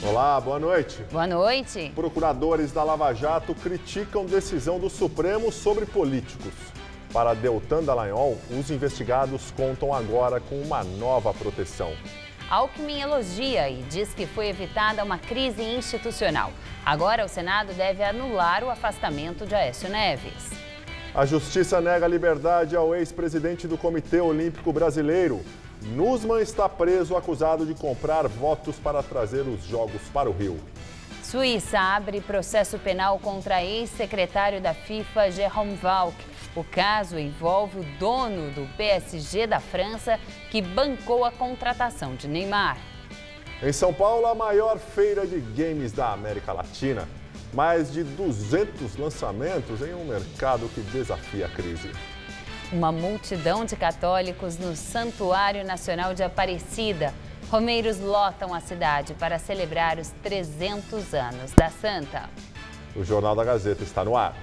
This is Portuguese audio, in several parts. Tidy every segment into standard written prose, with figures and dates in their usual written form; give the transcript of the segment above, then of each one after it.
Olá, boa noite. Boa noite. Procuradores da Lava Jato criticam decisão do Supremo sobre políticos. Para Deltan Dallagnol, os investigados contam agora com uma nova proteção. Alckmin elogia e diz que foi evitada uma crise institucional. Agora o Senado deve anular o afastamento de Aécio Neves. A Justiça nega liberdade ao ex-presidente do Comitê Olímpico Brasileiro. Nussmann está preso acusado de comprar votos para trazer os Jogos para o Rio. Suíça abre processo penal contra ex-secretário da FIFA, Jérôme Valk. O caso envolve o dono do PSG da França, que bancou a contratação de Neymar. Em São Paulo, a maior feira de games da América Latina. Mais de 200 lançamentos em um mercado que desafia a crise. Uma multidão de católicos no Santuário Nacional de Aparecida. Romeiros lotam a cidade para celebrar os 300 anos da Santa. O Jornal da Gazeta está no ar.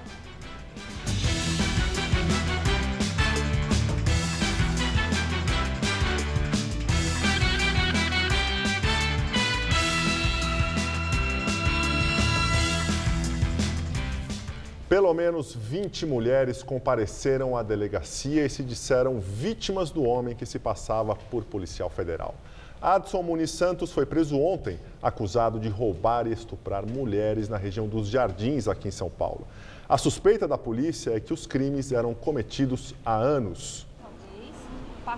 Pelo menos 20 mulheres compareceram à delegacia e se disseram vítimas do homem que se passava por policial federal. Adson Muniz Santos foi preso ontem, acusado de roubar e estuprar mulheres na região dos Jardins, aqui em São Paulo. A suspeita da polícia é que os crimes eram cometidos há anos.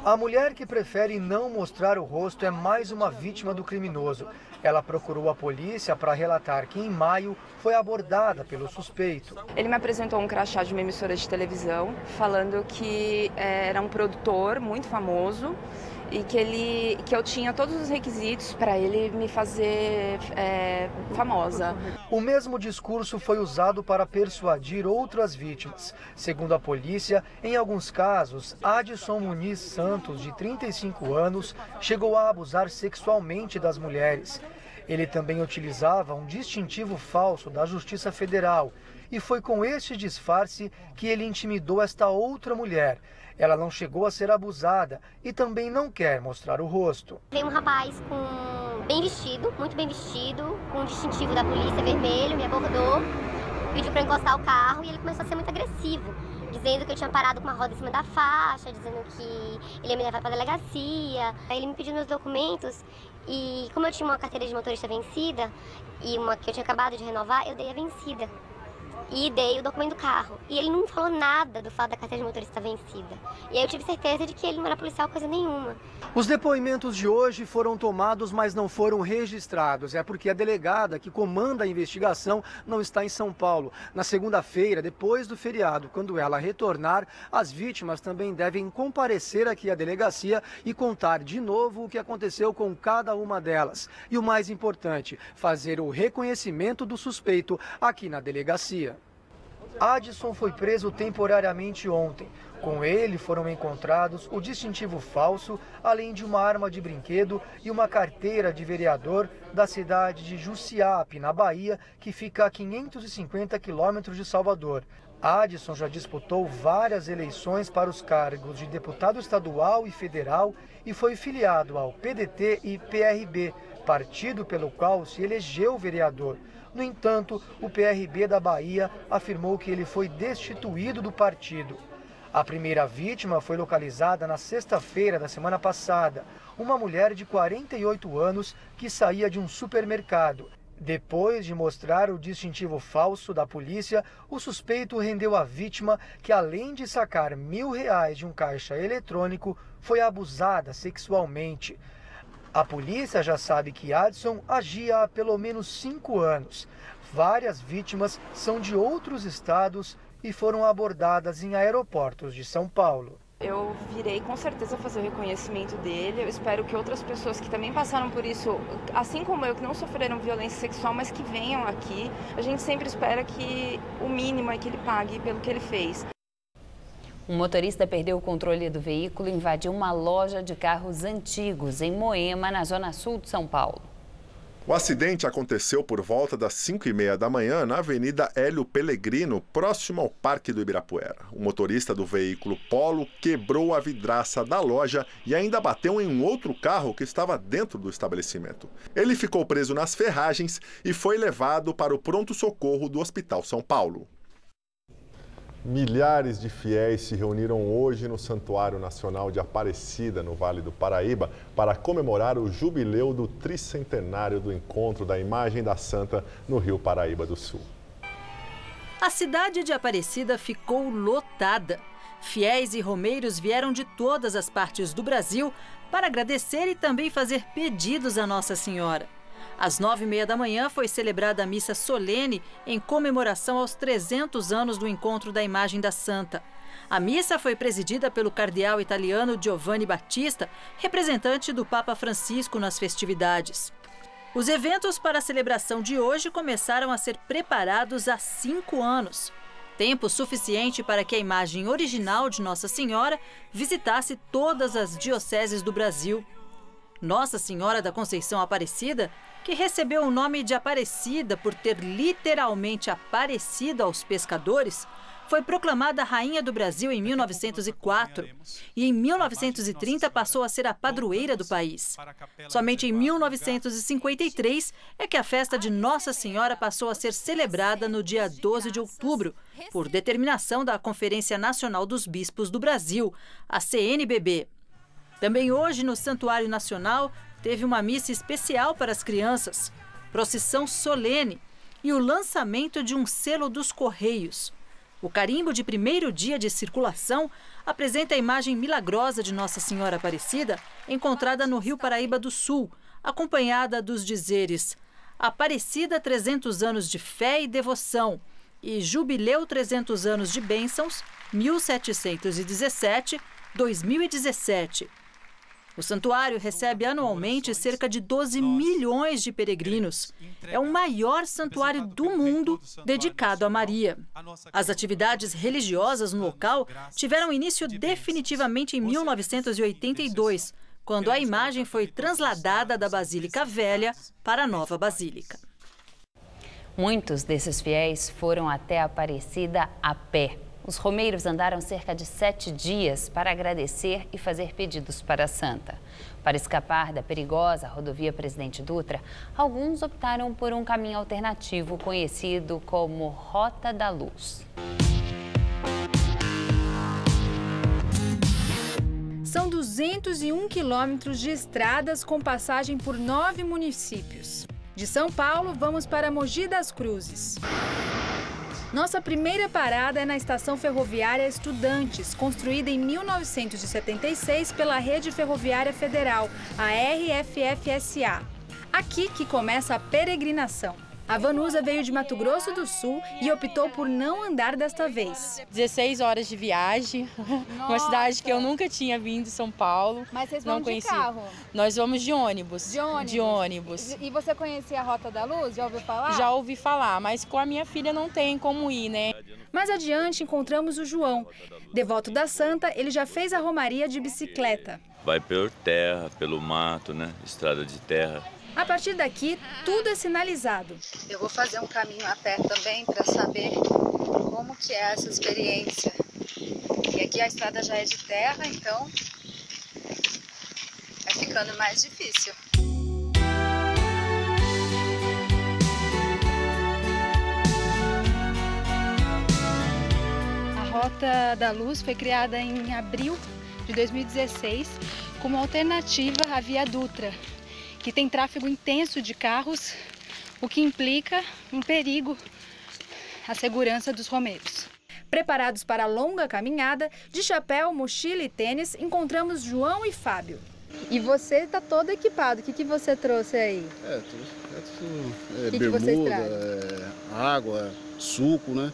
A mulher que prefere não mostrar o rosto é mais uma vítima do criminoso. Ela procurou a polícia para relatar que em maio foi abordada pelo suspeito. Ele me apresentou um crachá de uma emissora de televisão, falando que era um produtor muito famoso e que eu tinha todos os requisitos para ele me fazer famosa. O mesmo discurso foi usado para persuadir outras vítimas. Segundo a polícia, em alguns casos, Adson Muniz Santos, de 35 anos, chegou a abusar sexualmente das mulheres. Ele também utilizava um distintivo falso da Justiça Federal e foi com este disfarce que ele intimidou esta outra mulher. Ela não chegou a ser abusada e também não quer mostrar o rosto. Veio um rapaz bem vestido, muito bem vestido, com um distintivo da polícia vermelho, me abordou, pediu para encostar o carro e ele começou a ser muito agressivo, dizendo que eu tinha parado com uma roda em cima da faixa, dizendo que ele ia me levar para a delegacia. Aí ele me pediu meus documentos e como eu tinha uma carteira de motorista vencida e uma que eu tinha acabado de renovar, eu dei a vencida. E dei o documento do carro. E ele não falou nada do fato da carteira de motorista vencida. E aí eu tive certeza de que ele não era policial coisa nenhuma. Os depoimentos de hoje foram tomados, mas não foram registrados. É porque a delegada que comanda a investigação não está em São Paulo. Na segunda-feira, depois do feriado, quando ela retornar, as vítimas também devem comparecer aqui à delegacia e contar de novo o que aconteceu com cada uma delas. E o mais importante, fazer o reconhecimento do suspeito aqui na delegacia. Adson foi preso temporariamente ontem. Com ele foram encontrados o distintivo falso, além de uma arma de brinquedo e uma carteira de vereador da cidade de Jussiape, na Bahia, que fica a 550 quilômetros de Salvador. Adson já disputou várias eleições para os cargos de deputado estadual e federal e foi filiado ao PDT e PRB, partido pelo qual se elegeu vereador. No entanto, o PRB da Bahia afirmou que ele foi destituído do partido. A primeira vítima foi localizada na sexta-feira da semana passada, uma mulher de 48 anos que saía de um supermercado. Depois de mostrar o distintivo falso da polícia, o suspeito rendeu a vítima que, além de sacar R$1.000 de um caixa eletrônico, foi abusada sexualmente. A polícia já sabe que Adson agia há pelo menos 5 anos. Várias vítimas são de outros estados e foram abordadas em aeroportos de São Paulo. Eu virei com certeza fazer o reconhecimento dele. Eu espero que outras pessoas que também passaram por isso, assim como eu, que não sofreram violência sexual, mas que venham aqui. A gente sempre espera que o mínimo é que ele pague pelo que ele fez. Um motorista perdeu o controle do veículo e invadiu uma loja de carros antigos em Moema, na zona sul de São Paulo. O acidente aconteceu por volta das 5h30 da manhã na Avenida Hélio Pellegrino, próximo ao Parque do Ibirapuera. O motorista do veículo Polo quebrou a vidraça da loja e ainda bateu em um outro carro que estava dentro do estabelecimento. Ele ficou preso nas ferragens e foi levado para o pronto-socorro do Hospital São Paulo. Milhares de fiéis se reuniram hoje no Santuário Nacional de Aparecida, no Vale do Paraíba, para comemorar o jubileu do tricentenário do encontro da imagem da Santa no Rio Paraíba do Sul. A cidade de Aparecida ficou lotada. Fiéis e romeiros vieram de todas as partes do Brasil para agradecer e também fazer pedidos a Nossa Senhora. Às 9h30 da manhã foi celebrada a missa solene em comemoração aos 300 anos do encontro da imagem da Santa. A missa foi presidida pelo cardeal italiano Giovanni Battista, representante do Papa Francisco nas festividades. Os eventos para a celebração de hoje começaram a ser preparados há 5 anos. Tempo suficiente para que a imagem original de Nossa Senhora visitasse todas as dioceses do Brasil. Nossa Senhora da Conceição Aparecida, que recebeu o nome de Aparecida por ter literalmente aparecido aos pescadores, foi proclamada Rainha do Brasil em 1904 e em 1930 passou a ser a padroeira do país. Somente em 1953 é que a festa de Nossa Senhora passou a ser celebrada no dia 12 de outubro, por determinação da Conferência Nacional dos Bispos do Brasil, a CNBB. Também hoje, no Santuário Nacional, teve uma missa especial para as crianças, procissão solene e o lançamento de um selo dos Correios. O carimbo de primeiro dia de circulação apresenta a imagem milagrosa de Nossa Senhora Aparecida, encontrada no Rio Paraíba do Sul, acompanhada dos dizeres Aparecida 300 anos de fé e devoção e Jubileu 300 anos de bênçãos, 1717-2017. O santuário recebe anualmente cerca de 12 milhões de peregrinos. É o maior santuário do mundo dedicado a Maria. As atividades religiosas no local tiveram início definitivamente em 1982, quando a imagem foi trasladada da Basílica Velha para a nova Basílica. Muitos desses fiéis foram até Aparecida a pé. Os romeiros andaram cerca de 7 dias para agradecer e fazer pedidos para a Santa. Para escapar da perigosa rodovia Presidente Dutra, alguns optaram por um caminho alternativo conhecido como Rota da Luz. São 201 quilômetros de estradas com passagem por 9 municípios. De São Paulo, vamos para Mogi das Cruzes. Nossa primeira parada é na Estação Ferroviária Estudantes, construída em 1976 pela Rede Ferroviária Federal, a RFFSA. Aqui que começa a peregrinação. A Vanusa veio de Mato Grosso do Sul e optou por não andar desta vez. 16 horas de viagem, uma cidade que eu nunca tinha vindo, São Paulo. Mas vocês vão de carro? Nós vamos de ônibus. De ônibus? De ônibus. E você conhecia a Rota da Luz? Já ouviu falar? Já ouvi falar, mas com a minha filha não tem como ir, né? Mais adiante encontramos o João. Devoto da Santa, ele já fez a romaria de bicicleta. Vai por terra, pelo mato, né? Estrada de terra. A partir daqui, tudo é sinalizado. Eu vou fazer um caminho a pé também para saber como que é essa experiência. E aqui a estrada já é de terra, então vai ficando mais difícil. A Rota da Luz foi criada em abril de 2016 como alternativa à Via Dutra, que tem tráfego intenso de carros, o que implica um perigo à segurança dos romeiros. Preparados para a longa caminhada, de chapéu, mochila e tênis, encontramos João e Fábio. E você está todo equipado, o que você trouxe aí? Bermuda, água, suco, né?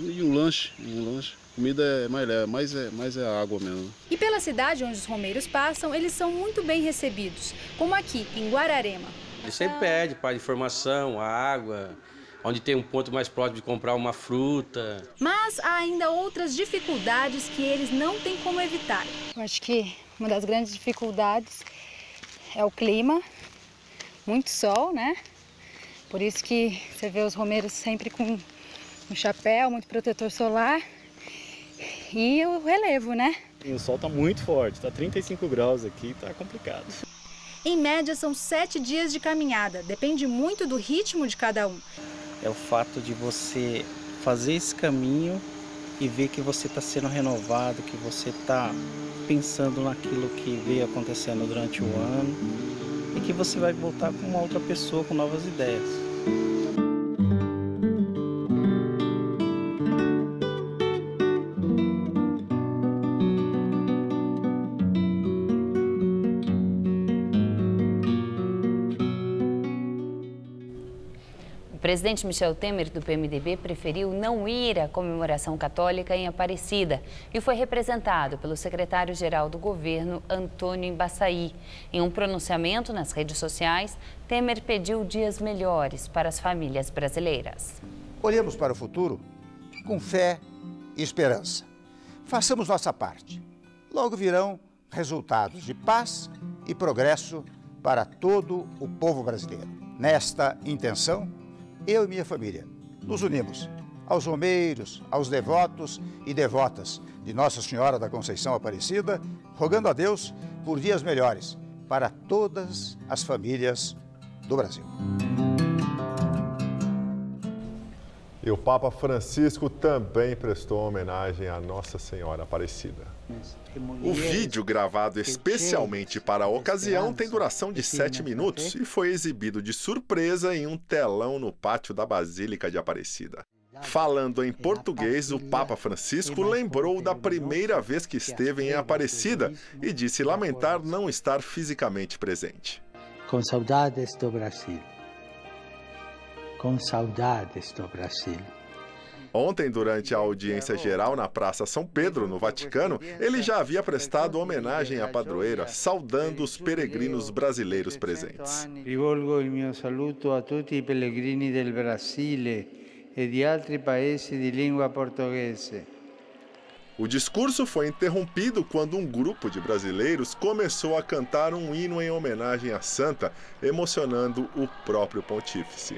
E um lanche. Comida é mais é água mesmo. E pela cidade onde os romeiros passam, eles são muito bem recebidos, como aqui, em Guararema. Ele sempre pede para informação, água, onde tem um ponto mais próximo de comprar uma fruta. Mas há ainda outras dificuldades que eles não têm como evitar. Eu acho que uma das grandes dificuldades é o clima, muito sol, né? Por isso que você vê os romeiros sempre com um chapéu, muito protetor solar e o relevo, né? O sol está muito forte, está 35 graus aqui, está complicado. Em média, são 7 dias de caminhada, depende muito do ritmo de cada um. É o fato de você fazer esse caminho e ver que você está sendo renovado, que você está pensando naquilo que veio acontecendo durante o ano e que você vai voltar com uma outra pessoa, com novas ideias. O presidente Michel Temer, do PMDB, preferiu não ir à comemoração católica em Aparecida e foi representado pelo secretário-geral do governo, Antônio Embaçaí. Em um pronunciamento nas redes sociais, Temer pediu dias melhores para as famílias brasileiras. Olhemos para o futuro com fé e esperança. Façamos nossa parte. Logo virão resultados de paz e progresso para todo o povo brasileiro. Nesta intenção, eu e minha família nos unimos aos romeiros, aos devotos e devotas de Nossa Senhora da Conceição Aparecida, rogando a Deus por dias melhores para todas as famílias do Brasil. E o Papa Francisco também prestou homenagem a Nossa Senhora Aparecida. O vídeo, gravado especialmente para a ocasião, tem duração de 7 minutos e foi exibido de surpresa em um telão no pátio da Basílica de Aparecida. Falando em português, o Papa Francisco lembrou da primeira vez que esteve em Aparecida e disse lamentar não estar fisicamente presente. Com saudades do Brasil. Com saudades do Brasil. Ontem, durante a audiência geral na Praça São Pedro, no Vaticano, ele já havia prestado homenagem à padroeira, saudando os peregrinos brasileiros presentes. Rivolgo il mio saluto a tutti i pellegrini del Brasile e di altri paesi di lingua portoghese. O discurso foi interrompido quando um grupo de brasileiros começou a cantar um hino em homenagem à santa, emocionando o próprio pontífice.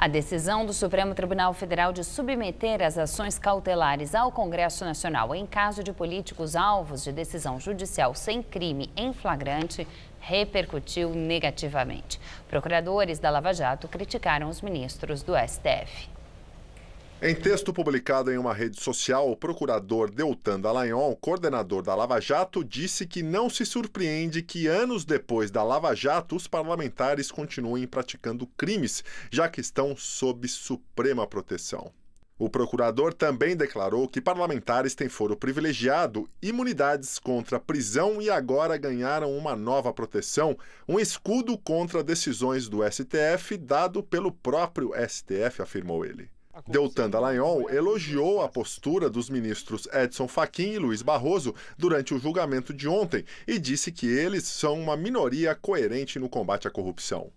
A decisão do Supremo Tribunal Federal de submeter as ações cautelares ao Congresso Nacional em caso de políticos alvos de decisão judicial sem crime em flagrante repercutiu negativamente. Procuradores da Lava Jato criticaram os ministros do STF. Em texto publicado em uma rede social, o procurador Deltan Dallagnol, coordenador da Lava Jato, disse que não se surpreende que anos depois da Lava Jato os parlamentares continuem praticando crimes, já que estão sob suprema proteção. O procurador também declarou que parlamentares têm foro privilegiado, imunidades contra prisão e agora ganharam uma nova proteção, um escudo contra decisões do STF dado pelo próprio STF, afirmou ele. Deltan Dallagnol elogiou a postura dos ministros Edson Fachin e Luiz Barroso durante o julgamento de ontem e disse que eles são uma minoria coerente no combate à corrupção.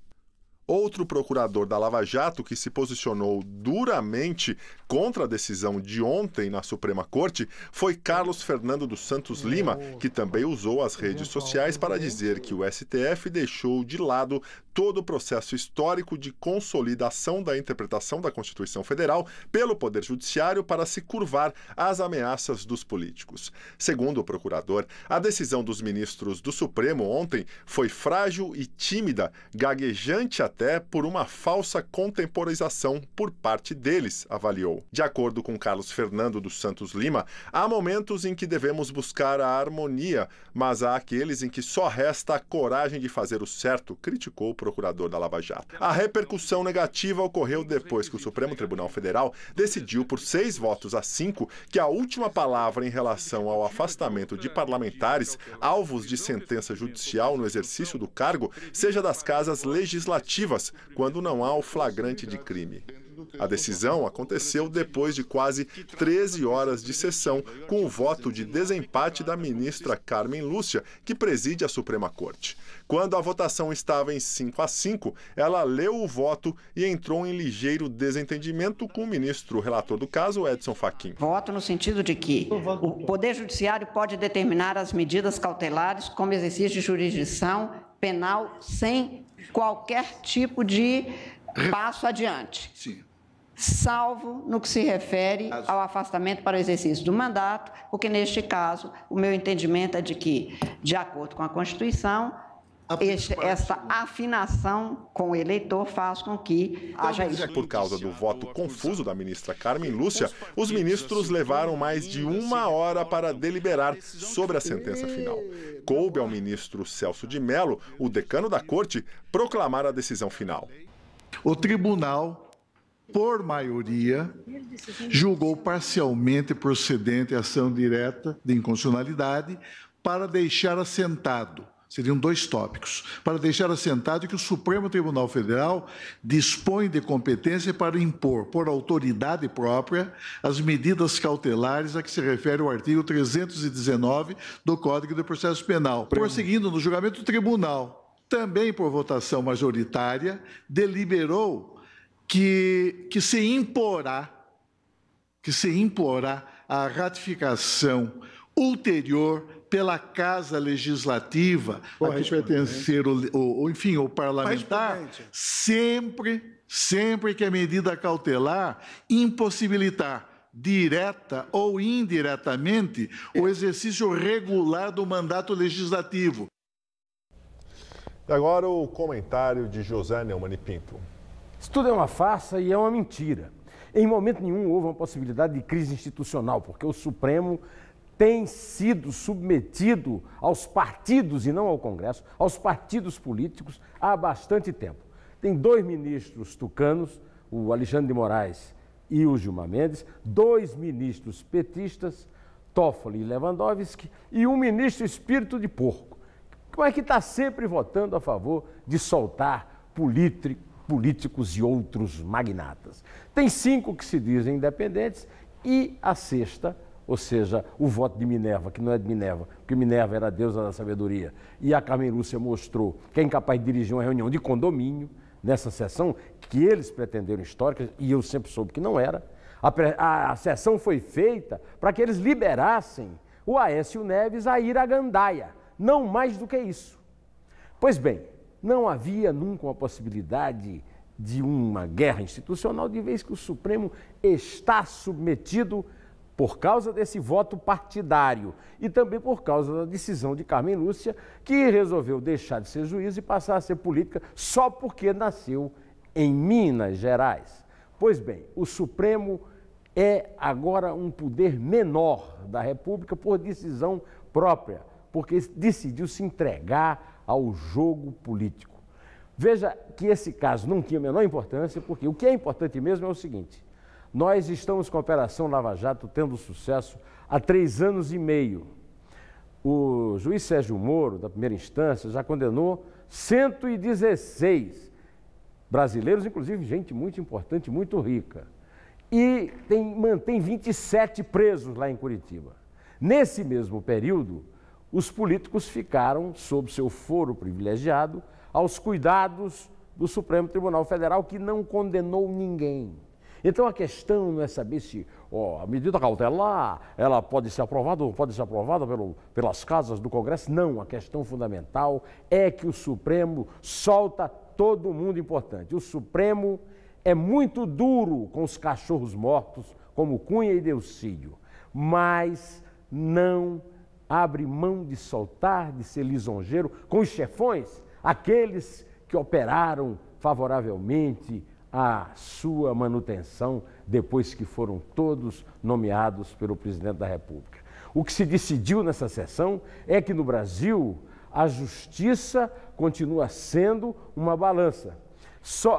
Outro procurador da Lava Jato que se posicionou duramente contra a decisão de ontem na Suprema Corte foi Carlos Fernando dos Santos Lima, que também usou as redes sociais para dizer que o STF deixou de lado todo o processo histórico de consolidação da interpretação da Constituição Federal pelo Poder Judiciário para se curvar às ameaças dos políticos. Segundo o procurador, a decisão dos ministros do Supremo ontem foi frágil e tímida, gaguejante até por uma falsa contemporização por parte deles, avaliou. De acordo com Carlos Fernando dos Santos Lima, há momentos em que devemos buscar a harmonia, mas há aqueles em que só resta a coragem de fazer o certo, criticou o procurador da Lava Jato. A repercussão negativa ocorreu depois que o Supremo Tribunal Federal decidiu por 6 votos a 5 que a última palavra em relação ao afastamento de parlamentares alvos de sentença judicial no exercício do cargo seja das casas legislativas, quando não há o flagrante de crime. A decisão aconteceu depois de quase 13 horas de sessão, com o voto de desempate da ministra Carmen Lúcia, que preside a Suprema Corte. Quando a votação estava em 5-5, ela leu o voto e entrou em ligeiro desentendimento com o ministro relator do caso, Edson Fachin. Voto no sentido de que o Poder Judiciário pode determinar as medidas cautelares como exercício de jurisdição penal sem qualquer tipo de passo adiante. Sim. Salvo no que se refere ao afastamento para o exercício do mandato, porque neste caso o meu entendimento é de que, de acordo com a Constituição, essa afinação com o eleitor faz com que haja isso. Por causa do voto confuso da ministra Carmen Lúcia, os ministros levaram mais de 1 hora para deliberar sobre a sentença final. Coube ao ministro Celso de Mello, o decano da corte, proclamar a decisão final. O tribunal, por maioria, julgou parcialmente procedente a ação direta de inconstitucionalidade para deixar assentado. Seriam 2 tópicos. Para deixar assentado que o Supremo Tribunal Federal dispõe de competência para impor, por autoridade própria, as medidas cautelares a que se refere o artigo 319 do Código de Processo Penal. Prosseguindo no julgamento do tribunal, também por votação majoritária, deliberou que se imporá a ratificação ulterior pela Casa Legislativa, a que pertencer o parlamentar, sempre que a medida cautelar impossibilitar, direta ou indiretamente, o exercício regular do mandato legislativo. E agora o comentário de José Neumann e Pinto. Isso tudo é uma farsa e é uma mentira. Em momento nenhum houve uma possibilidade de crise institucional, porque o Supremo tem sido submetido aos partidos, e não ao Congresso, aos partidos políticos há bastante tempo. Tem 2 ministros tucanos, o Alexandre de Moraes e o Gilmar Mendes, 2 ministros petistas, Toffoli e Lewandowski, e um ministro espírito de porco, que está sempre votando a favor de soltar políticos e outros magnatas. Tem 5 que se dizem independentes e a 6ª, ou seja, o voto de Minerva, que não é de Minerva, porque Minerva era a deusa da sabedoria, e a Carmen Lúcia mostrou que é incapaz de dirigir uma reunião de condomínio nessa sessão, que eles pretenderam histórica, e eu sempre soube que não era. A sessão foi feita para que eles liberassem o Aécio Neves a ir à gandaia, não mais do que isso. Pois bem, não havia nunca uma possibilidade de uma guerra institucional, de vez que o Supremo está submetido por causa desse voto partidário e também por causa da decisão de Carmen Lúcia, que resolveu deixar de ser juiz e passar a ser política só porque nasceu em Minas Gerais. Pois bem, o Supremo é agora um poder menor da República por decisão própria, porque decidiu se entregar ao jogo político. Veja que esse caso não tinha a menor importância, porque o que é importante mesmo é o seguinte: nós estamos com a Operação Lava Jato tendo sucesso há 3 anos e meio. O juiz Sérgio Moro, da primeira instância, já condenou 116 brasileiros, inclusive gente muito importante, muito rica. E mantém 27 presos lá em Curitiba. Nesse mesmo período, os políticos ficaram sob seu foro privilegiado aos cuidados do Supremo Tribunal Federal, que não condenou ninguém. Então a questão não é saber se a medida cautelar ela pode ser aprovada ou não pode ser aprovada pelas casas do Congresso. Não, a questão fundamental é que o Supremo solta todo mundo importante. O Supremo é muito duro com os cachorros mortos, como Cunha e Delcídio, mas não abre mão de soltar, de ser lisonjeiro com os chefões, aqueles que operaram favoravelmente a sua manutenção depois que foram todos nomeados pelo presidente da República. O que se decidiu nessa sessão é que no Brasil a justiça continua sendo uma balança,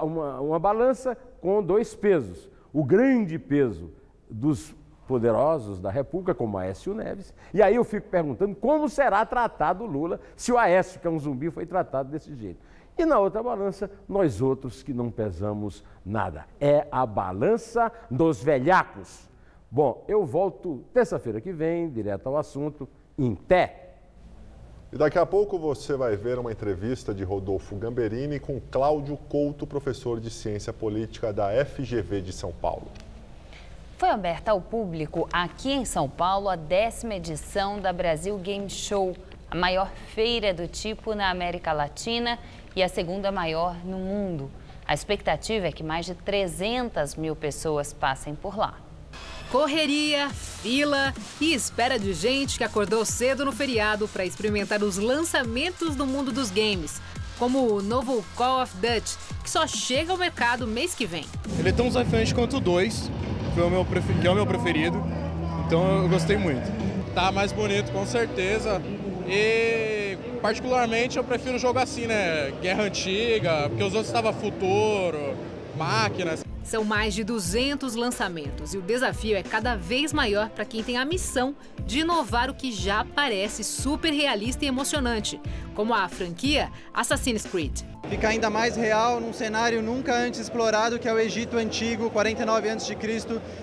uma balança com 2 pesos. O grande peso dos poderosos da República, como Aécio Neves, e aí eu fico perguntando como será tratado o Lula se o Aécio, que é um zumbi, foi tratado desse jeito. E na outra balança, nós outros que não pesamos nada. É a balança dos velhacos. Bom, eu volto terça-feira que vem, direto ao assunto, em Té. E daqui a pouco você vai ver uma entrevista de Rodolfo Gamberini com Cláudio Couto, professor de Ciência Política da FGV de São Paulo. Foi aberta ao público aqui em São Paulo a 10ª edição da Brasil Game Show, a maior feira do tipo na América Latina e a segunda maior no mundo. A expectativa é que mais de 300 mil pessoas passem por lá. Correria, fila e espera de gente que acordou cedo no feriado para experimentar os lançamentos do mundo dos games, como o novo Call of Duty, que só chega ao mercado mês que vem. Ele é tão desafiante quanto o 2, que é o meu preferido, então eu gostei muito. Tá mais bonito, com certeza. E particularmente eu prefiro jogo assim, né? Guerra Antiga, porque os outros estavam futuro, máquinas. São mais de 200 lançamentos e o desafio é cada vez maior para quem tem a missão de inovar o que já parece super realista e emocionante, como a franquia Assassin's Creed. Fica ainda mais real num cenário nunca antes explorado, que é o Egito Antigo, 49 a.C.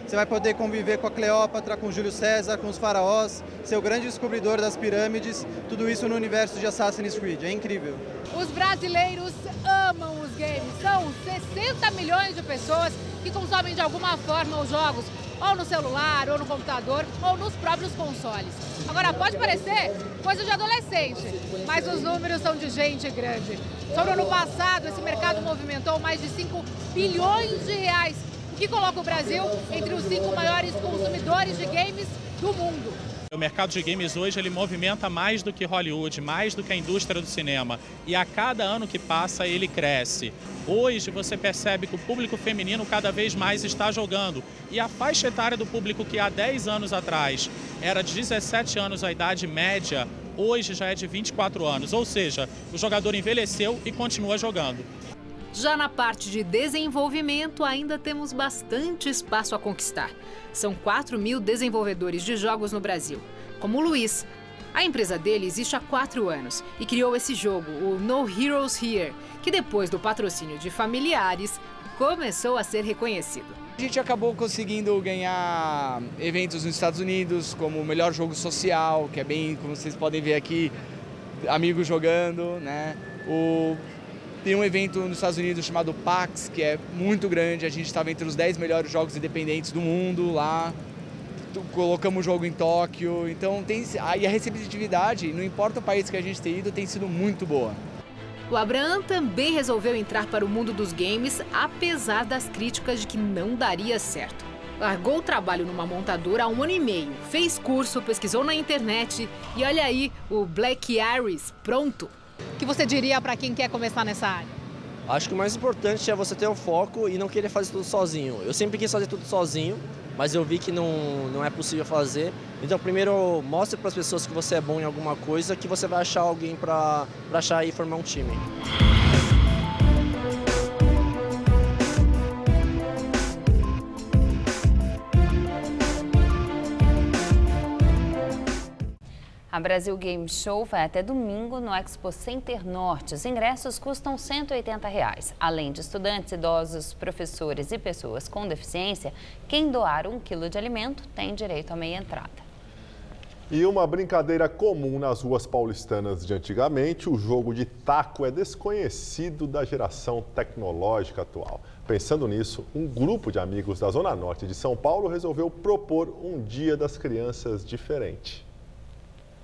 Você vai poder conviver com a Cleópatra, com Júlio César, com os faraós, ser o grande descobridor das pirâmides, tudo isso no universo de Assassin's Creed. É incrível. Os brasileiros amam os games. São 60 milhões de pessoas que consomem de alguma forma os jogos, ou no celular, ou no computador, ou nos próprios consoles. Agora, pode parecer coisa de adolescente, mas os números são de gente grande. Só no ano passado, esse mercado movimentou mais de 5 bilhões de reais, o que coloca o Brasil entre os 5 maiores consumidores de games do mundo. O mercado de games hoje ele movimenta mais do que Hollywood, mais do que a indústria do cinema. E a cada ano que passa ele cresce. Hoje você percebe que o público feminino cada vez mais está jogando. E a faixa etária do público que há 10 anos atrás era de 17 anos a idade média, hoje já é de 24 anos. Ou seja, o jogador envelheceu e continua jogando. Já na parte de desenvolvimento, ainda temos bastante espaço a conquistar. São 4.000 desenvolvedores de jogos no Brasil, como o Luiz. A empresa dele existe há 4 anos e criou esse jogo, o No Heroes Here, que depois do patrocínio de familiares, começou a ser reconhecido. A gente acabou conseguindo ganhar eventos nos Estados Unidos, como o melhor jogo social, que é bem, como vocês podem ver aqui, amigos jogando, né? Tem um evento nos Estados Unidos chamado PAX, que é muito grande, a gente estava entre os 10 melhores jogos independentes do mundo lá, colocamos o jogo em Tóquio, então e a receptividade, não importa o país que a gente tenha ido, tem sido muito boa. O Abraham também resolveu entrar para o mundo dos games, apesar das críticas de que não daria certo. Largou o trabalho numa montadora há 1 ano e meio, fez curso, pesquisou na internet e olha aí, o Black Iris pronto. O que você diria para quem quer começar nessa área? Acho que o mais importante é você ter um foco e não querer fazer tudo sozinho. Eu sempre quis fazer tudo sozinho, mas eu vi que não é possível fazer. Então, primeiro, mostre para as pessoas que você é bom em alguma coisa, que você vai achar alguém para achar e formar um time. A Brasil Game Show vai até domingo no Expo Center Norte. Os ingressos custam R$ 180. Além de estudantes, idosos, professores e pessoas com deficiência, quem doar 1 quilo de alimento tem direito à meia entrada. E uma brincadeira comum nas ruas paulistanas de antigamente, o jogo de taco é desconhecido da geração tecnológica atual. Pensando nisso, um grupo de amigos da Zona Norte de São Paulo resolveu propor um Dia das Crianças diferente.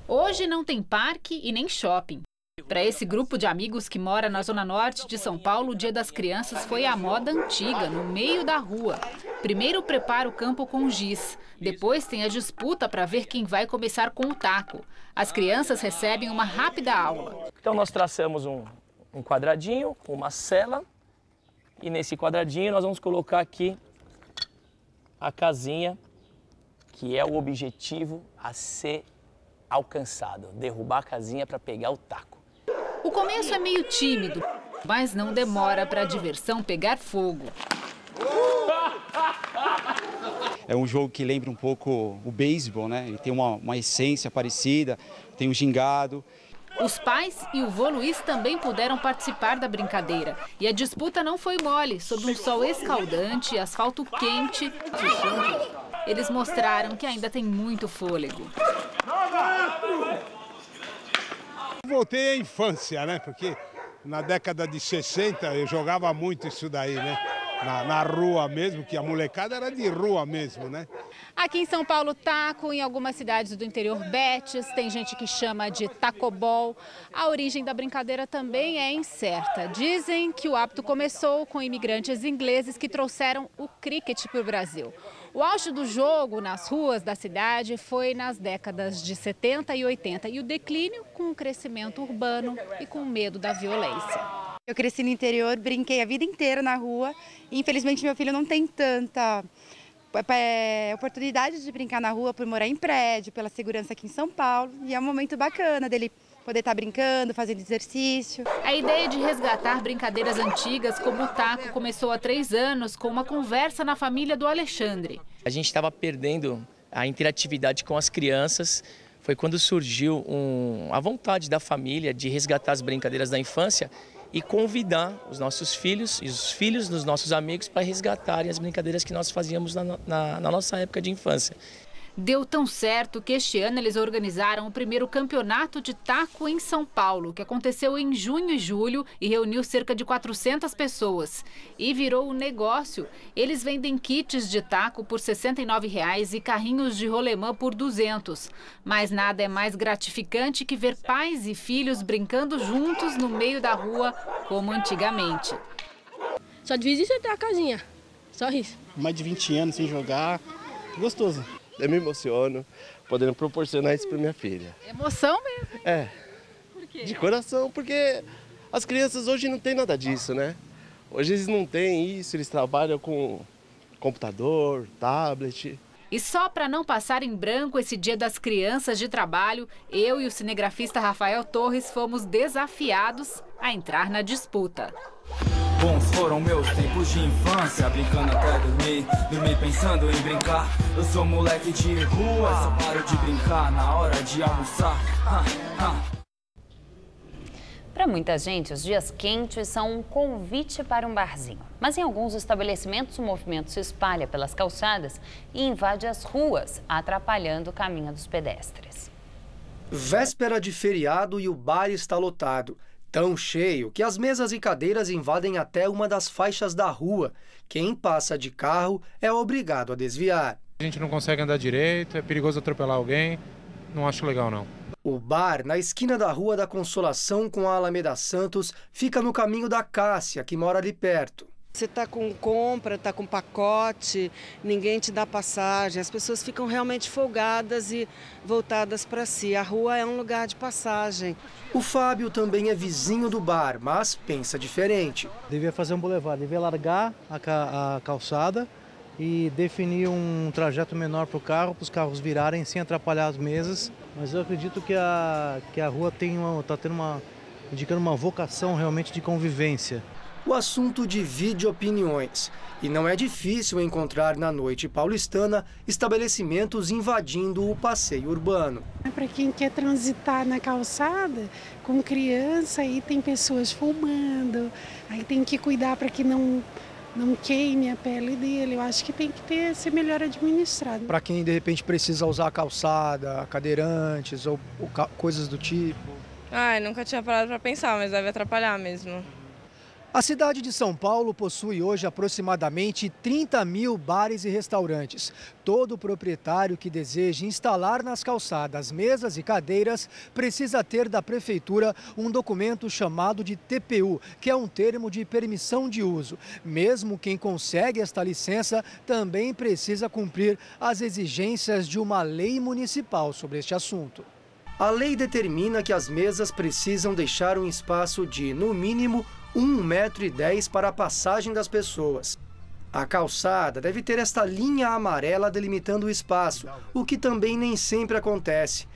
Hoje não tem parque e nem shopping. Para esse grupo de amigos que mora na Zona Norte de São Paulo, o Dia das Crianças foi a moda antiga, no meio da rua. Primeiro prepara o campo com giz, depois tem a disputa para ver quem vai começar com o taco. As crianças recebem uma rápida aula. Então nós traçamos um quadradinho, uma cela, e nesse quadradinho nós vamos colocar aqui a casinha, que é o objetivo a ser alcançado, derrubar a casinha para pegar o taco. O começo é meio tímido, mas não demora para a diversão pegar fogo. É um jogo que lembra um pouco o beisebol, né? Ele tem uma essência parecida, tem o gingado. Os pais e o vô Luiz também puderam participar da brincadeira. E a disputa não foi mole. Sob um sol escaldante e asfalto quente, eles mostraram que ainda tem muito fôlego. Voltei à infância, né? Porque na década de 60 eu jogava muito isso daí, né? Na rua mesmo, que a molecada era de rua mesmo, né? Aqui em São Paulo, taco, em algumas cidades do interior, betes, tem gente que chama de tacobol. A origem da brincadeira também é incerta. Dizem que o hábito começou com imigrantes ingleses que trouxeram o cricket para o Brasil. O auge do jogo nas ruas da cidade foi nas décadas de 70 e 80 e o declínio com o crescimento urbano e com o medo da violência. Eu cresci no interior, brinquei a vida inteira na rua e infelizmente meu filho não tem tanta oportunidade de brincar na rua por morar em prédio, pela segurança aqui em São Paulo, e é um momento bacana dele poder estar brincando, fazendo exercício. A ideia de resgatar brincadeiras antigas como o taco começou há 3 anos com uma conversa na família do Alexandre. A gente estava perdendo a interatividade com as crianças. Foi quando surgiu a vontade da família de resgatar as brincadeiras da infância e convidar os nossos filhos e os filhos dos nossos amigos para resgatarem as brincadeiras que nós fazíamos na nossa época de infância. Deu tão certo que este ano eles organizaram o primeiro campeonato de taco em São Paulo, que aconteceu em junho e julho e reuniu cerca de 400 pessoas. E virou um negócio. Eles vendem kits de taco por R$ 69,00 e carrinhos de rolemã por R$ 200. Mas nada é mais gratificante que ver pais e filhos brincando juntos no meio da rua, como antigamente. Só divide isso até a casinha, só isso. Mais de 20 anos sem jogar, gostoso. Eu me emociono podendo proporcionar isso para minha filha. Emoção mesmo? É. Por quê? De coração, porque as crianças hoje não têm nada disso, né? Hoje eles não têm isso, eles trabalham com computador, tablet. E só para não passar em branco esse Dia das Crianças de trabalho, eu e o cinegrafista Rafael Torres fomos desafiados a entrar na disputa. Bons foram meus tempos de infância, brincando até dormir pensando em brincar. Eu sou moleque de rua, só paro de brincar na hora de almoçar. Para muita gente, os dias quentes são um convite para um barzinho. Mas em alguns estabelecimentos, o movimento se espalha pelas calçadas e invade as ruas, atrapalhando o caminho dos pedestres. Véspera de feriado e o bar está lotado. Tão cheio que as mesas e cadeiras invadem até uma das faixas da rua. Quem passa de carro é obrigado a desviar. A gente não consegue andar direito, é perigoso atropelar alguém, não acho legal não. O bar, na esquina da Rua da Consolação com a Alameda Santos, fica no caminho da Cássia, que mora ali perto. Você está com compra, está com pacote, ninguém te dá passagem, as pessoas ficam realmente folgadas e voltadas para si. A rua é um lugar de passagem. O Fábio também é vizinho do bar, mas pensa diferente. Devia fazer um bulevar, devia largar a calçada e definir um trajeto menor para o carro, para os carros virarem sem atrapalhar as mesas. Mas eu acredito que a rua está indicando uma vocação realmente de convivência. O assunto divide opiniões e não é difícil encontrar na noite paulistana estabelecimentos invadindo o passeio urbano. Para quem quer transitar na calçada com criança, aí tem pessoas fumando, aí tem que cuidar para que não queime a pele dele. Eu acho que tem que ser melhor administrado. Para quem de repente precisa usar a calçada, cadeirantes ou coisas do tipo. Nunca tinha parado para pensar, mas deve atrapalhar mesmo. A cidade de São Paulo possui hoje aproximadamente 30 mil bares e restaurantes. Todo proprietário que deseje instalar nas calçadas mesas e cadeiras precisa ter da prefeitura um documento chamado de TPU, que é um termo de permissão de uso. Mesmo quem consegue esta licença também precisa cumprir as exigências de uma lei municipal sobre este assunto. A lei determina que as mesas precisam deixar um espaço de, no mínimo, 1,10 m para a passagem das pessoas. A calçada deve ter esta linha amarela delimitando o espaço, o que também nem sempre acontece.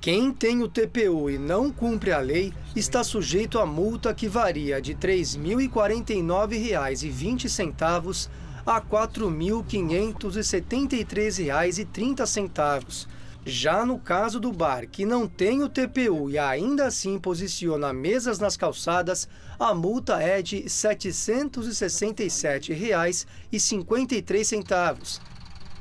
Quem tem o TPU e não cumpre a lei está sujeito a multa que varia de R$ 3.049,20 a R$ 4.573,30. Já no caso do bar, que não tem o TPU e ainda assim posiciona mesas nas calçadas, a multa é de R$ 767,53.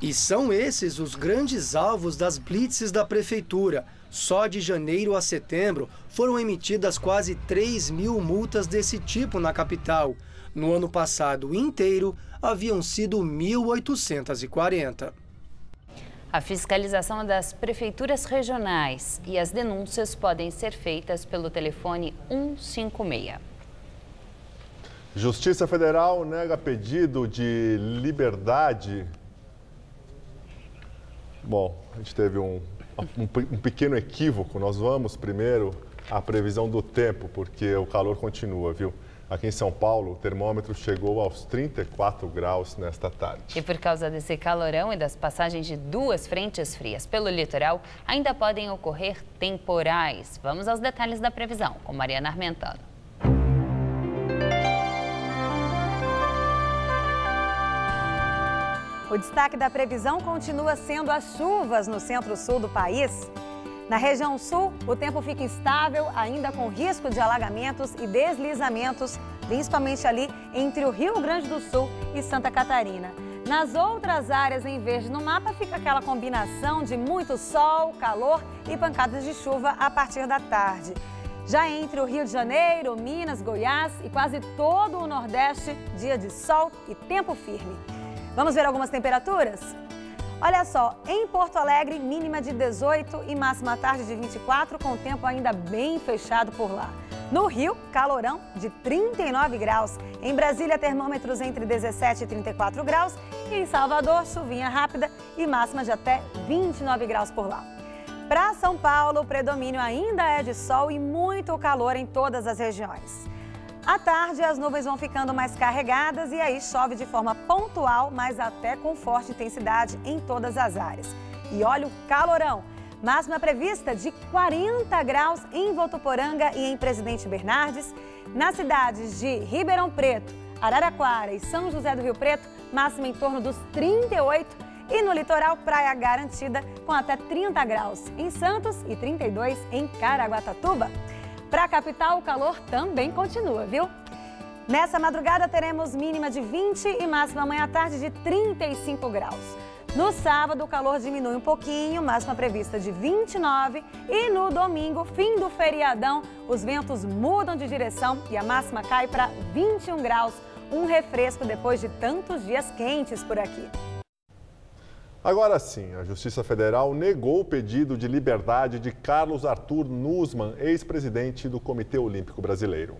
E são esses os grandes alvos das blitzes da prefeitura. Só de janeiro a setembro foram emitidas quase 3.000 multas desse tipo na capital. No ano passado inteiro, haviam sido 1.840. A fiscalização das prefeituras regionais e as denúncias podem ser feitas pelo telefone 156. Justiça Federal nega pedido de liberdade. Bom, a gente teve um pequeno equívoco. Nós vamos primeiro à previsão do tempo, porque o calor continua, viu? Aqui em São Paulo, o termômetro chegou aos 34 graus nesta tarde. E por causa desse calorão e das passagens de duas frentes frias pelo litoral, ainda podem ocorrer temporais. Vamos aos detalhes da previsão, com Mariana Armentano. O destaque da previsão continua sendo as chuvas no centro-sul do país. Na região sul, o tempo fica instável, ainda com risco de alagamentos e deslizamentos, principalmente ali entre o Rio Grande do Sul e Santa Catarina. Nas outras áreas em verde no mapa, fica aquela combinação de muito sol, calor e pancadas de chuva a partir da tarde. Já entre o Rio de Janeiro, Minas, Goiás e quase todo o Nordeste, dia de sol e tempo firme. Vamos ver algumas temperaturas? Olha só, em Porto Alegre, mínima de 18 e máxima à tarde de 24, com o tempo ainda bem fechado por lá. No Rio, calorão de 39 graus. Em Brasília, termômetros entre 17 e 34 graus. E em Salvador, chuvinha rápida e máxima de até 29 graus por lá. Para São Paulo, o predomínio ainda é de sol e muito calor em todas as regiões. À tarde, as nuvens vão ficando mais carregadas e aí chove de forma pontual, mas até com forte intensidade em todas as áreas. E olha o calorão! Máxima prevista de 40 graus em Votuporanga e em Presidente Bernardes. Nas cidades de Ribeirão Preto, Araraquara e São José do Rio Preto, máxima em torno dos 38. E no litoral, praia garantida com até 30 graus em Santos e 32 em Caraguatatuba. Para a capital, o calor também continua, viu? Nessa madrugada teremos mínima de 20 e máxima amanhã à tarde de 35 graus. No sábado, o calor diminui um pouquinho, máxima prevista de 29. E no domingo, fim do feriadão, os ventos mudam de direção e a máxima cai para 21 graus. Um refresco depois de tantos dias quentes por aqui. Agora sim, a Justiça Federal negou o pedido de liberdade de Carlos Arthur Nussmann, ex-presidente do Comitê Olímpico Brasileiro.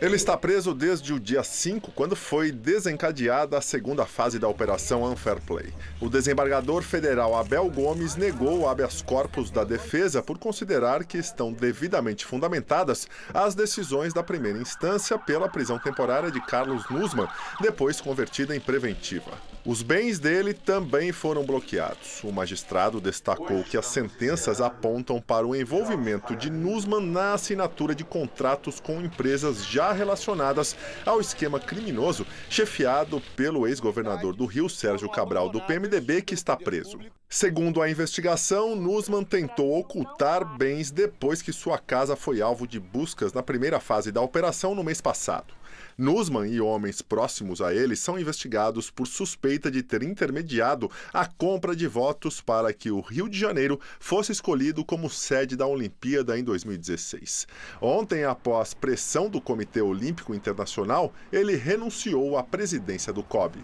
Ele está preso desde o dia 5, quando foi desencadeada a segunda fase da Operação Unfair Play. O desembargador federal Abel Gomes negou o habeas corpus da defesa por considerar que estão devidamente fundamentadas as decisões da primeira instância pela prisão temporária de Carlos Nussmann, depois convertida em preventiva. Os bens dele também foram bloqueados. O magistrado destacou que as sentenças apontam para o envolvimento de Nussmann na assinatura de contratos com empresas já relacionadas ao esquema criminoso chefiado pelo ex-governador do Rio, Sérgio Cabral, do PMDB, que está preso. Segundo a investigação, Nussmann tentou ocultar bens depois que sua casa foi alvo de buscas na primeira fase da operação no mês passado. Nussmann e homens próximos a ele são investigados por suspeita de ter intermediado a compra de votos para que o Rio de Janeiro fosse escolhido como sede da Olimpíada em 2016. Ontem, após pressão do Comitê Olímpico Internacional, ele renunciou à presidência do COB.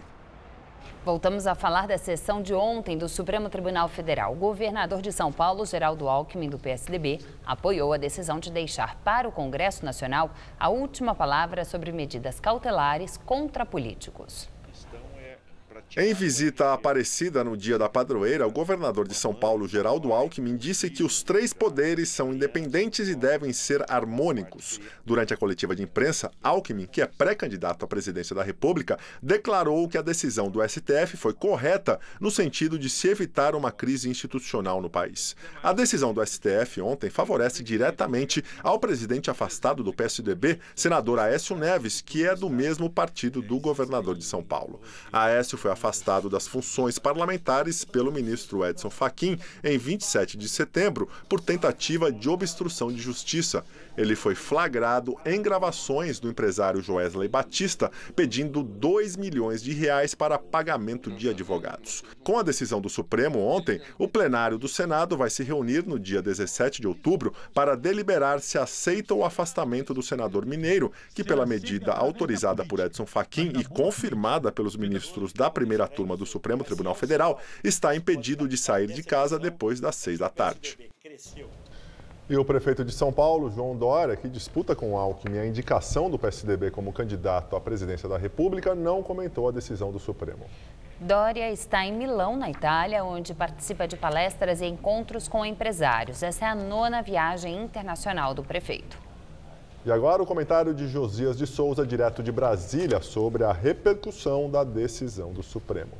Voltamos a falar da sessão de ontem do Supremo Tribunal Federal. O governador de São Paulo, Geraldo Alckmin, do PSDB, apoiou a decisão de deixar para o Congresso Nacional a última palavra sobre medidas cautelares contra políticos. Em visita a Aparecida no dia da padroeira, o governador de São Paulo, Geraldo Alckmin, disse que os três poderes são independentes e devem ser harmônicos. Durante a coletiva de imprensa, Alckmin, que é pré-candidato à presidência da República, declarou que a decisão do STF foi correta no sentido de se evitar uma crise institucional no país. A decisão do STF ontem favorece diretamente ao presidente afastado do PSDB, senador Aécio Neves, que é do mesmo partido do governador de São Paulo. Aécio foi afastado das funções parlamentares pelo ministro Edson Fachin em 27 de setembro por tentativa de obstrução de justiça. Ele foi flagrado em gravações do empresário Joesley Batista pedindo R$2 milhões para pagamento de advogados. Com a decisão do Supremo ontem, o plenário do Senado vai se reunir no dia 17 de outubro para deliberar se aceita o afastamento do senador mineiro, que pela medida autorizada por Edson Fachin e confirmada pelos ministros da primeira turma do Supremo Tribunal Federal, está impedido de sair de casa depois das 6 da tarde. E o prefeito de São Paulo, João Dória, que disputa com Alckmin a indicação do PSDB como candidato à presidência da República, não comentou a decisão do Supremo. Dória está em Milão, na Itália, onde participa de palestras e encontros com empresários. Essa é a 9ª viagem internacional do prefeito. E agora o comentário de Josias de Souza, direto de Brasília, sobre a repercussão da decisão do Supremo.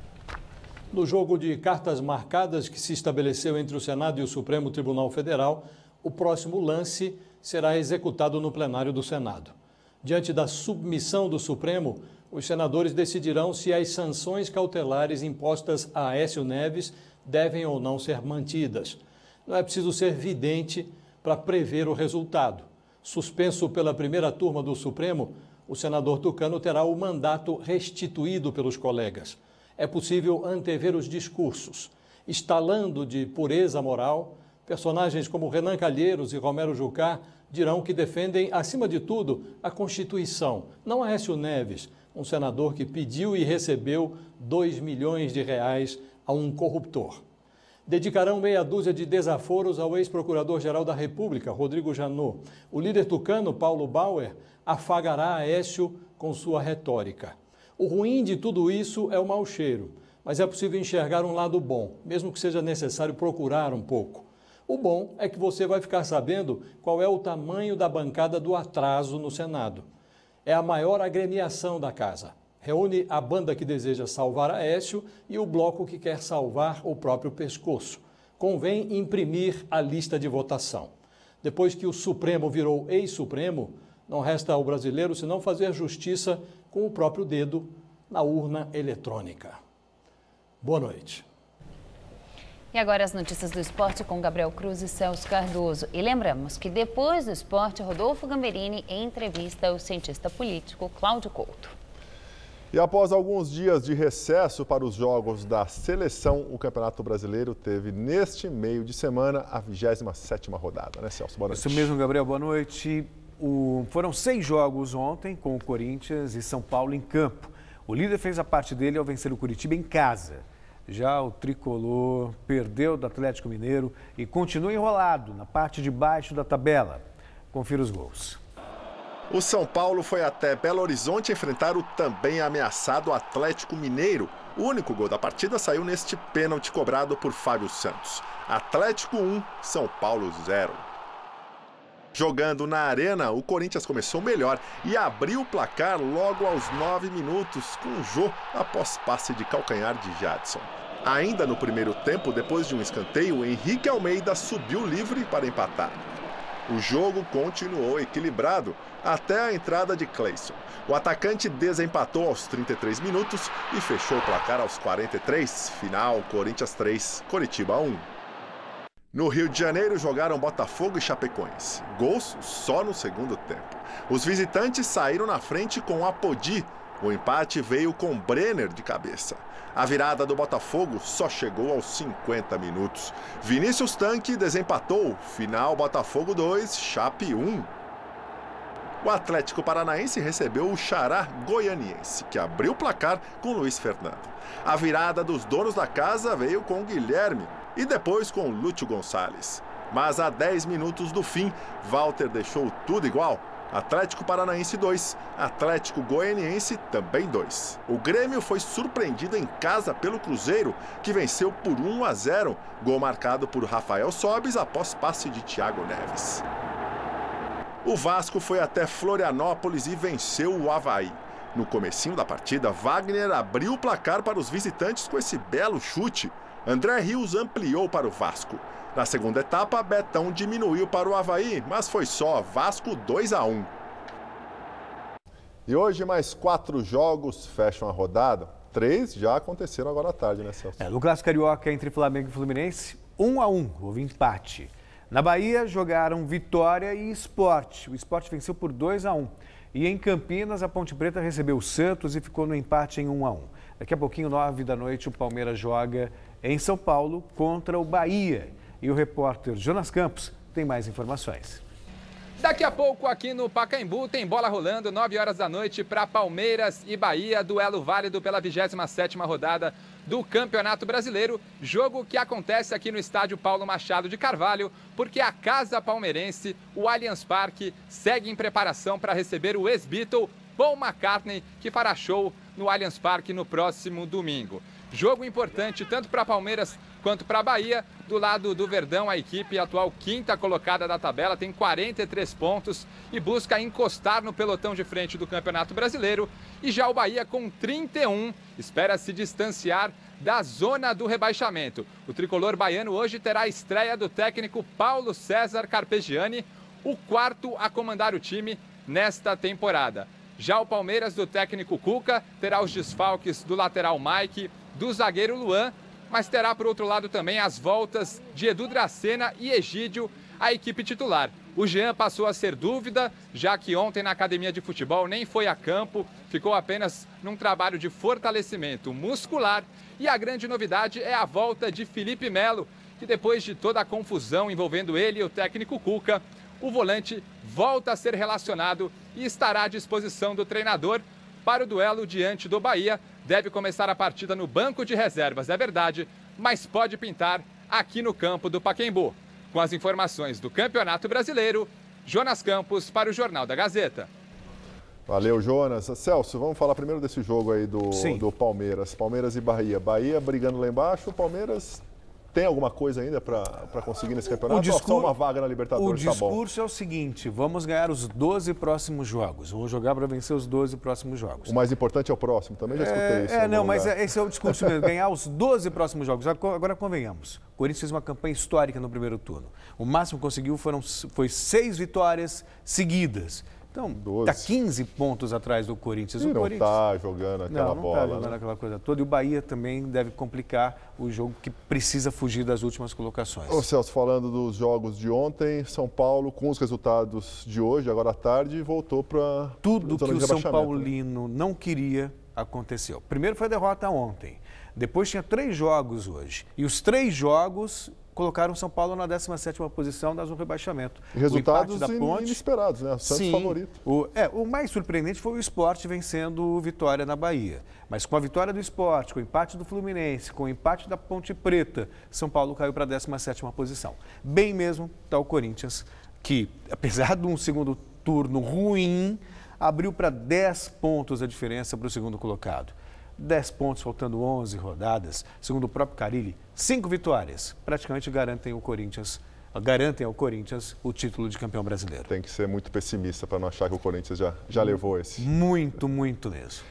No jogo de cartas marcadas que se estabeleceu entre o Senado e o Supremo Tribunal Federal, o próximo lance será executado no plenário do Senado. Diante da submissão do Supremo, os senadores decidirão se as sanções cautelares impostas a Aécio Neves devem ou não ser mantidas. Não é preciso ser vidente para prever o resultado. Suspenso pela primeira turma do Supremo, o senador Tucano terá o mandato restituído pelos colegas. É possível antever os discursos. Estalando de pureza moral, personagens como Renan Calheiros e Romero Jucá dirão que defendem, acima de tudo, a Constituição, não Aécio Neves, um senador que pediu e recebeu R$2 milhões a um corruptor. Dedicarão meia dúzia de desaforos ao ex-procurador-geral da República, Rodrigo Janot. O líder tucano, Paulo Bauer, afagará Aécio com sua retórica. O ruim de tudo isso é o mau cheiro, mas é possível enxergar um lado bom, mesmo que seja necessário procurar um pouco. O bom é que você vai ficar sabendo qual é o tamanho da bancada do atraso no Senado. É a maior agremiação da casa. Reúne a banda que deseja salvar Aécio e o bloco que quer salvar o próprio pescoço. Convém imprimir a lista de votação. Depois que o Supremo virou ex-supremo, não resta ao brasileiro senão fazer justiça com o próprio dedo na urna eletrônica. Boa noite. E agora as notícias do esporte com Gabriel Cruz e Celso Cardoso. E lembramos que depois do esporte, Rodolfo Gamberini entrevista o cientista político Cláudio Couto. E após alguns dias de recesso para os jogos da seleção, o Campeonato Brasileiro teve neste meio de semana a 27ª rodada, né, Celso? Boa noite. Isso mesmo, Gabriel, boa noite. Foram 6 jogos ontem com o Corinthians e São Paulo em campo. O líder fez a parte dele ao vencer o Curitiba em casa. Já o tricolor perdeu do Atlético Mineiro e continua enrolado na parte de baixo da tabela. Confira os gols. O São Paulo foi até Belo Horizonte enfrentar o também ameaçado Atlético Mineiro. O único gol da partida saiu neste pênalti cobrado por Fábio Santos. Atlético 1, São Paulo 0. Jogando na Arena, o Corinthians começou melhor e abriu o placar logo aos 9 minutos com o Jô após passe de calcanhar de Jadson. Ainda no primeiro tempo, depois de um escanteio, Henrique Almeida subiu livre para empatar. O jogo continuou equilibrado até a entrada de Cleison. O atacante desempatou aos 33 minutos e fechou o placar aos 43. Final, Corinthians 3, Coritiba 1. No Rio de Janeiro, jogaram Botafogo e Chapecoense. Gols só no segundo tempo. Os visitantes saíram na frente com Apodi. O empate veio com Brenner de cabeça. A virada do Botafogo só chegou aos 50 minutos. Vinícius Tanque desempatou. Final, Botafogo 2, Chape 1. O Atlético Paranaense recebeu o Xará Goianiense, que abriu o placar com Luiz Fernando. A virada dos donos da casa veio com Guilherme e depois com Lúcio Gonçalves. Mas a 10 minutos do fim, Walter deixou tudo igual. Atlético Paranaense 2, Atlético Goianiense também 2. O Grêmio foi surpreendido em casa pelo Cruzeiro, que venceu por 1-0, gol marcado por Rafael Sobis após passe de Thiago Neves. O Vasco foi até Florianópolis e venceu o Avaí. No comecinho da partida, Wagner abriu o placar para os visitantes com esse belo chute. André Rios ampliou para o Vasco. Na segunda etapa, Betão diminuiu para o Avaí, mas foi só Vasco 2-1. E hoje mais 4 jogos fecham a rodada. 3 já aconteceram agora à tarde, né, Celso? No Clássico Carioca entre Flamengo e Fluminense, 1-1, houve empate. Na Bahia, jogaram Vitória e Sport. O Sport venceu por 2-1. E em Campinas, a Ponte Preta recebeu o Santos e ficou no empate em 1-1. Daqui a pouquinho, 9h, o Palmeiras joga em São Paulo contra o Bahia. E o repórter Jonas Campos tem mais informações. Daqui a pouco, aqui no Pacaembu, tem bola rolando, 9h para Palmeiras e Bahia, duelo válido pela 27ª rodada do Campeonato Brasileiro, jogo que acontece aqui no estádio Paulo Machado de Carvalho, porque a casa palmeirense, o Allianz Parque, segue em preparação para receber o ex-Beatle Paul McCartney, que fará show no Allianz Parque no próximo domingo. Jogo importante tanto para Palmeiras quanto para Bahia. Do lado do Verdão, a equipe atual 5ª colocada da tabela tem 43 pontos e busca encostar no pelotão de frente do Campeonato Brasileiro. E já o Bahia com 31 espera se distanciar da zona do rebaixamento. O tricolor baiano hoje terá a estreia do técnico Paulo César Carpegiani, o 4º a comandar o time nesta temporada. Já o Palmeiras do técnico Cuca terá os desfalques do lateral Mike, do zagueiro Luan, mas terá, por outro lado, também as voltas de Edu Dracena e Egídio à equipe titular. O Jean passou a ser dúvida, já que ontem na academia de futebol nem foi a campo, ficou apenas num trabalho de fortalecimento muscular. E a grande novidade é a volta de Felipe Melo, que depois de toda a confusão envolvendo ele e o técnico Cuca, o volante volta a ser relacionado e estará à disposição do treinador para o duelo diante do Bahia. Deve começar a partida no banco de reservas, é verdade, mas pode pintar aqui no campo do Pacaembu. Com as informações do Campeonato Brasileiro, Jonas Campos para o Jornal da Gazeta. Valeu, Jonas. Celso, vamos falar primeiro desse jogo aí do Palmeiras. Palmeiras e Bahia. Bahia brigando lá embaixo, o Palmeiras tem alguma coisa ainda para conseguir nesse campeonato? Ou só uma vaga na Libertadores, o discurso é o seguinte: vamos ganhar os 12 próximos jogos. Vamos jogar para vencer os 12 próximos jogos. O mais importante é o próximo, também já escutei isso. Mas esse é o discurso mesmo, ganhar os 12 próximos jogos. Agora convenhamos, o Corinthians fez uma campanha histórica no primeiro turno. O máximo que conseguiu foi 6 vitórias seguidas. Então, está 15 pontos atrás do Corinthians. E não está jogando aquela bola. Não está jogando aquela coisa toda. E o Bahia também deve complicar o jogo, que precisa fugir das últimas colocações. Ô Celso, falando dos jogos de ontem, São Paulo, com os resultados de hoje, agora à tarde, voltou para tudo que o São Paulino não queria aconteceu. Primeiro foi a derrota ontem. Depois tinha 3 jogos hoje. E os 3 jogos colocaram o São Paulo na 17ª posição da zona do rebaixamento. E resultados inesperados, né? O Santos favorito. O mais surpreendente foi o Sport vencendo o Vitória na Bahia. Mas com a vitória do Sport, com o empate do Fluminense, com o empate da Ponte Preta, São Paulo caiu para a 17ª posição. Bem mesmo está o Corinthians, que, apesar de um segundo turno ruim, abriu para 10 pontos a diferença para o segundo colocado. 10 pontos, faltando 11 rodadas. Segundo o próprio Carille, 5 vitórias praticamente garantem ao Corinthians o título de campeão brasileiro. Tem que ser muito pessimista para não achar que o Corinthians já levou esse. Muito mesmo.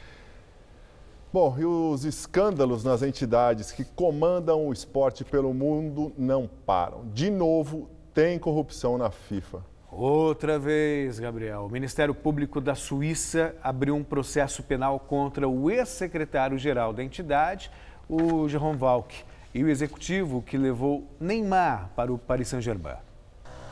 Bom, e os escândalos nas entidades que comandam o esporte pelo mundo não param. De novo, tem corrupção na FIFA. Outra vez, Gabriel, o Ministério Público da Suíça abriu um processo penal contra o ex-secretário-geral da entidade, o Jérôme Valk, e o executivo que levou Neymar para o Paris Saint-Germain.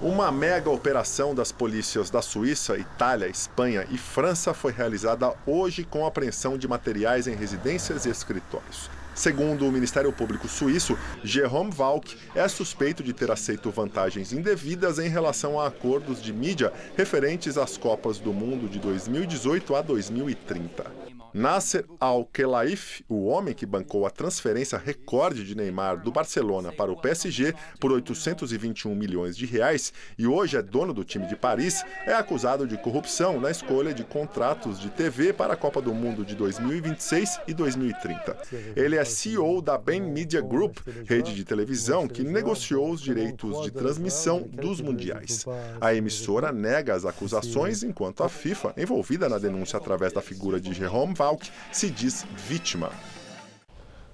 Uma mega operação das polícias da Suíça, Itália, Espanha e França foi realizada hoje com apreensão de materiais em residências e escritórios. Segundo o Ministério Público suíço, Jérôme Valk é suspeito de ter aceito vantagens indevidas em relação a acordos de mídia referentes às Copas do Mundo de 2018 a 2030. Nasser Al-Khelaifi, o homem que bancou a transferência recorde de Neymar do Barcelona para o PSG por 821 milhões de reais e hoje é dono do time de Paris, é acusado de corrupção na escolha de contratos de TV para a Copa do Mundo de 2026 e 2030. Ele é CEO da Bain Media Group, rede de televisão que negociou os direitos de transmissão dos mundiais. A emissora nega as acusações, enquanto a FIFA, envolvida na denúncia através da figura de Jérôme Valk, se diz vítima.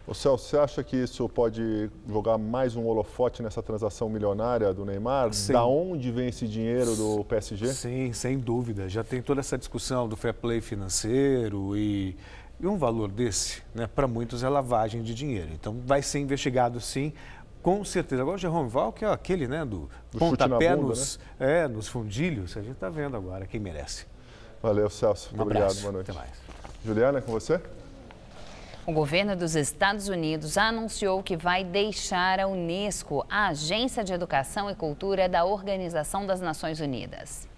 Ô Celso, você acha que isso pode jogar mais um holofote nessa transação milionária do Neymar? Sim. Da onde vem esse dinheiro do PSG? Sim, sem dúvida. Já tem toda essa discussão do fair play financeiro e E um valor desse, né, para muitos é lavagem de dinheiro. Então vai ser investigado sim, com certeza. Agora o Jerome Valk é aquele, né, do pontapé bunda, nos fundilhos. A gente está vendo agora quem merece. Valeu, Celso. Muito obrigado. Boa noite. Até mais. Juliana, é com você? O governo dos Estados Unidos anunciou que vai deixar a Unesco, a Agência de Educação e Cultura da Organização das Nações Unidas.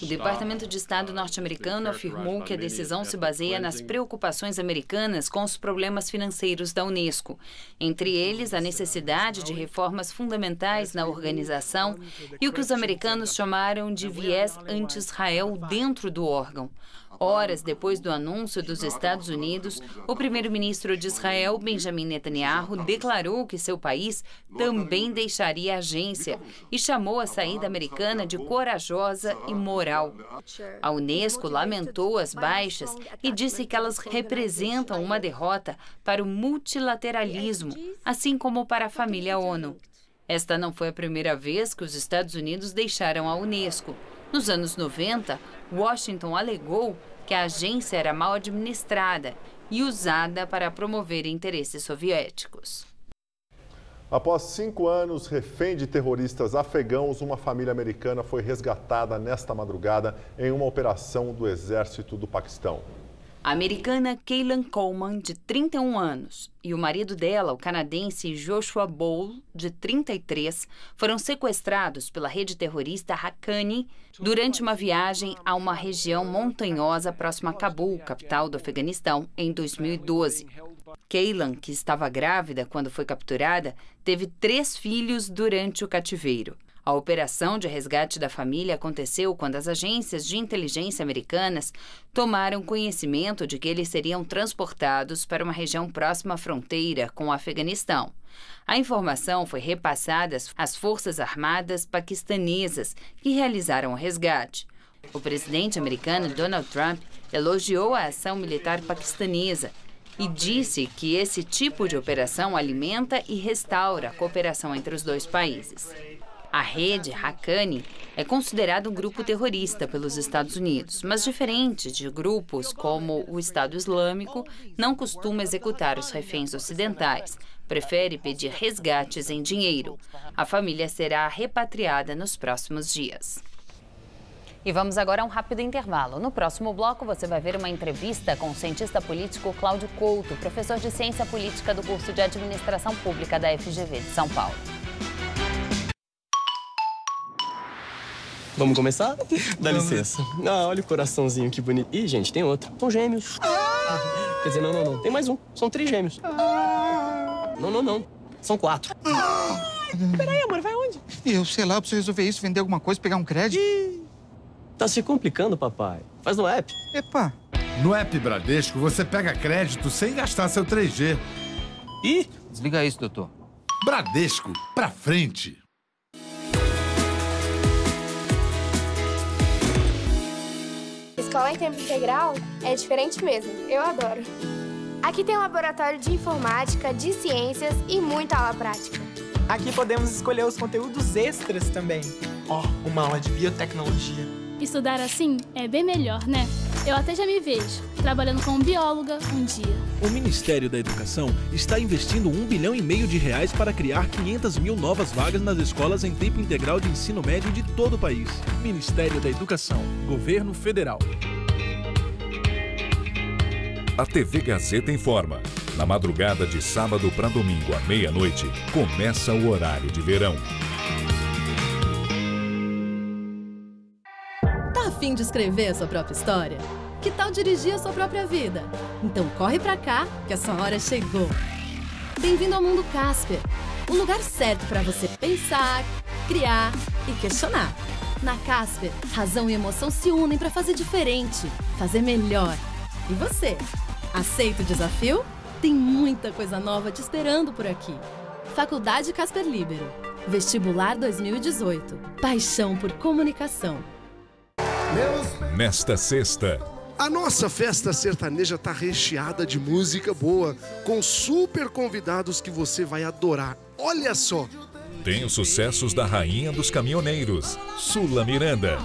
O Departamento de Estado norte-americano afirmou que a decisão se baseia nas preocupações americanas com os problemas financeiros da Unesco, entre eles a necessidade de reformas fundamentais na organização e o que os americanos chamaram de viés anti-Israel dentro do órgão. Horas depois do anúncio dos Estados Unidos, o primeiro-ministro de Israel, Benjamin Netanyahu, declarou que seu país também deixaria a agência e chamou a saída americana de corajosa e moral. A Unesco lamentou as baixas e disse que elas representam uma derrota para o multilateralismo, assim como para a família ONU. Esta não foi a primeira vez que os Estados Unidos deixaram a Unesco. Nos anos 90, Washington alegou que a agência era mal administrada e usada para promover interesses soviéticos. Após 5 anos refém de terroristas afegãos, uma família americana foi resgatada nesta madrugada em uma operação do exército do Paquistão. A americana Kaylan Coleman, de 31 anos, e o marido dela, o canadense Joshua Bowl, de 33, foram sequestrados pela rede terrorista Haqqani durante uma viagem a uma região montanhosa próxima a Cabul, capital do Afeganistão, em 2012. Kaylan, que estava grávida quando foi capturada, teve 3 filhos durante o cativeiro. A operação de resgate da família aconteceu quando as agências de inteligência americanas tomaram conhecimento de que eles seriam transportados para uma região próxima à fronteira com o Afeganistão. A informação foi repassada às Forças Armadas paquistanesas, que realizaram o resgate. O presidente americano Donald Trump elogiou a ação militar paquistanesa e disse que esse tipo de operação alimenta e restaura a cooperação entre os dois países. A rede Haqqani é considerada um grupo terrorista pelos Estados Unidos, mas diferente de grupos como o Estado Islâmico, não costuma executar os reféns ocidentais, prefere pedir resgates em dinheiro. A família será repatriada nos próximos dias. E vamos agora a um rápido intervalo. No próximo bloco, você vai ver uma entrevista com o cientista político Cláudio Couto, professor de Ciência Política do curso de Administração Pública da FGV de São Paulo. Vamos começar? Dá licença. Ah, olha o coraçãozinho, que bonito. Ih, gente, tem outro. São gêmeos. Quer dizer, não. Tem mais um. São trigêmeos. Não. São 4. Peraí, amor, vai onde? Eu sei lá, eu preciso resolver isso, vender alguma coisa, pegar um crédito. Tá se complicando, papai. Faz no app. Epa. No app Bradesco, você pega crédito sem gastar seu 3G. Ih, desliga isso, doutor. Bradesco, pra frente. Escola em tempo integral é diferente mesmo, eu adoro. Aqui tem laboratório de informática, de ciências e muita aula prática. Aqui podemos escolher os conteúdos extras também. Uma aula de biotecnologia. Estudar assim é bem melhor, né? Eu até já me vejo trabalhando como bióloga um dia. O Ministério da Educação está investindo R$1,5 bilhão para criar 500 mil novas vagas nas escolas em tempo integral de ensino médio de todo o país. Ministério da Educação, Governo Federal. A TV Gazeta informa. Na madrugada de sábado para domingo à meia-noite, começa o horário de verão. Tá a fim de escrever a sua própria história? Que tal dirigir a sua própria vida? Então corre pra cá, que a sua hora chegou. Bem-vindo ao Mundo Casper, o lugar certo para você pensar, criar e questionar. Na Casper, razão e emoção se unem para fazer diferente, fazer melhor. E você, aceita o desafio? Tem muita coisa nova te esperando por aqui. Faculdade Casper Líbero. Vestibular 2018. Paixão por comunicação. Nesta sexta, a nossa festa sertaneja tá recheada de música boa, com super convidados que você vai adorar. Olha só! tem os sucessos da rainha dos caminhoneiros, Sula Miranda.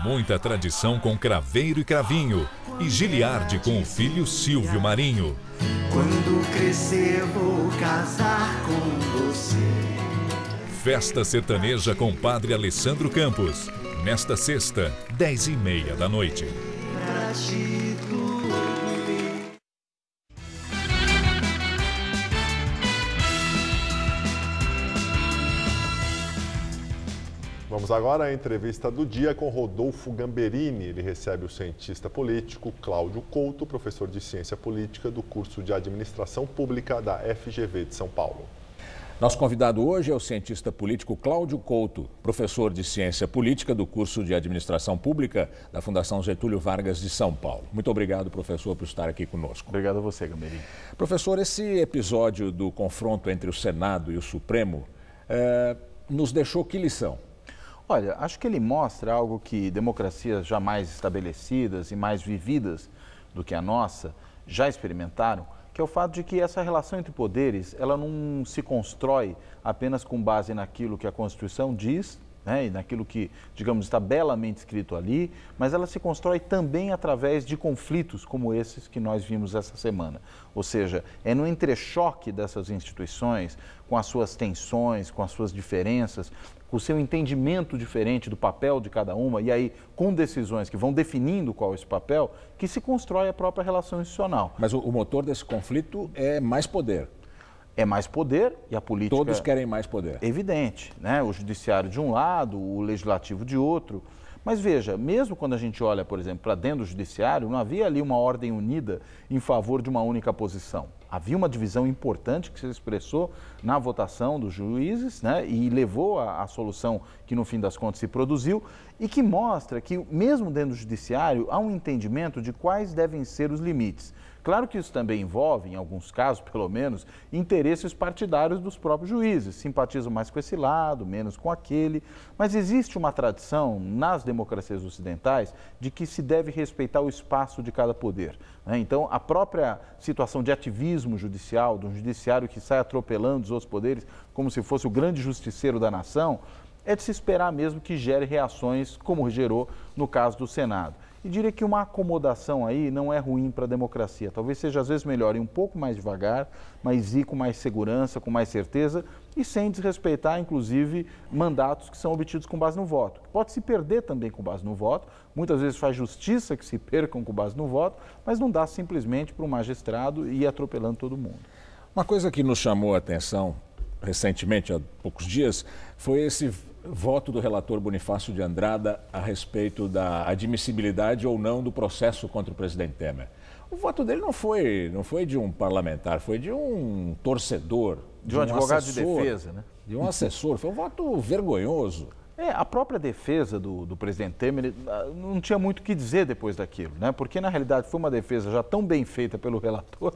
muita tradição com Craveiro e Cravinho e Giliardi com o filho Silvio Marinho. Quando crescer vou casar com você. Festa sertaneja com Padre Alessandro Campos. Nesta sexta, 10h30 da noite. Pra te dormir. Vamos agora à entrevista do dia com Rodolfo Gamberini. Ele recebe o cientista político Cláudio Couto, professor de Ciência Política do curso de Administração Pública da FGV de São Paulo. Nosso convidado hoje é o cientista político Cláudio Couto, professor de Ciência Política do curso de Administração Pública da Fundação Getúlio Vargas de São Paulo. Muito obrigado, professor, por estar aqui conosco. Obrigado a você, Gamberini. Professor, esse episódio do confronto entre o Senado e o Supremo nos deixou que lição? Olha, acho que ele mostra algo que democracias já mais estabelecidas e mais vividas do que a nossa já experimentaram, que é o fato de que essa relação entre poderes, ela não se constrói apenas com base naquilo que a Constituição diz, né, e naquilo que, digamos, está belamente escrito ali, mas ela se constrói também através de conflitos como esses que nós vimos essa semana. Ou seja, é no entrechoque dessas instituições, com as suas tensões, com as suas diferenças, com o seu entendimento diferente do papel de cada uma, e aí com decisões que vão definindo qual é esse papel, que se constrói a própria relação institucional. Mas o motor desse conflito é mais poder. É mais poder e a política... Todos querem mais poder. Evidente, né? O judiciário de um lado, o legislativo de outro. Mas veja, mesmo quando a gente olha, por exemplo, para dentro do judiciário, não havia ali uma ordem unida em favor de uma única posição. Havia uma divisão importante que se expressou na votação dos juízes, né, e levou à solução que no fim das contas se produziu e que mostra que mesmo dentro do judiciário há um entendimento de quais devem ser os limites. Claro que isso também envolve, em alguns casos pelo menos, interesses partidários dos próprios juízes. Simpatizam mais com esse lado, menos com aquele. Mas existe uma tradição nas democracias ocidentais de que se deve respeitar o espaço de cada poder, né? Então, a própria situação de ativismo judicial, de um judiciário que sai atropelando os outros poderes como se fosse o grande justiceiro da nação, é de se esperar mesmo que gere reações como gerou no caso do Senado. E diria que uma acomodação aí não é ruim para a democracia. Talvez seja às vezes melhor ir um pouco mais devagar, mas ir com mais segurança, com mais certeza e sem desrespeitar, inclusive, mandatos que são obtidos com base no voto. Pode se perder também com base no voto, muitas vezes faz justiça que se percam com base no voto, mas não dá simplesmente para o magistrado ir atropelando todo mundo. Uma coisa que nos chamou a atenção recentemente, há poucos dias, foi esse voto do relator Bonifácio de Andrada a respeito da admissibilidade ou não do processo contra o presidente Temer. O voto dele não foi de um parlamentar, foi de um torcedor, de um advogado de defesa, né? De um assessor. Foi um voto vergonhoso. A própria defesa do presidente Temer não tinha muito o que dizer depois daquilo, né? Porque na realidade foi uma defesa já tão bem feita pelo relator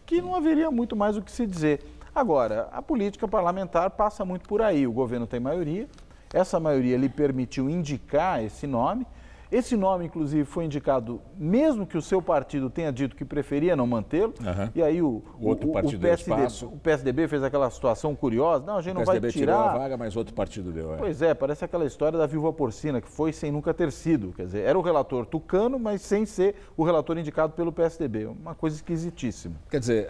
que não haveria muito mais o que se dizer. Agora, a política parlamentar passa muito por aí. O governo tem maioria. Essa maioria lhe permitiu indicar esse nome. Esse nome, inclusive, foi indicado mesmo que o seu partido tenha dito que preferia não mantê-lo. E aí o PSDB fez aquela situação curiosa. Não, a gente não vai tirar... O PSDB tirou a vaga, mas outro partido deu. Pois é, parece aquela história da viúva porcina, que foi sem nunca ter sido. Quer dizer, era o relator tucano, mas sem ser o relator indicado pelo PSDB. Uma coisa esquisitíssima. Quer dizer,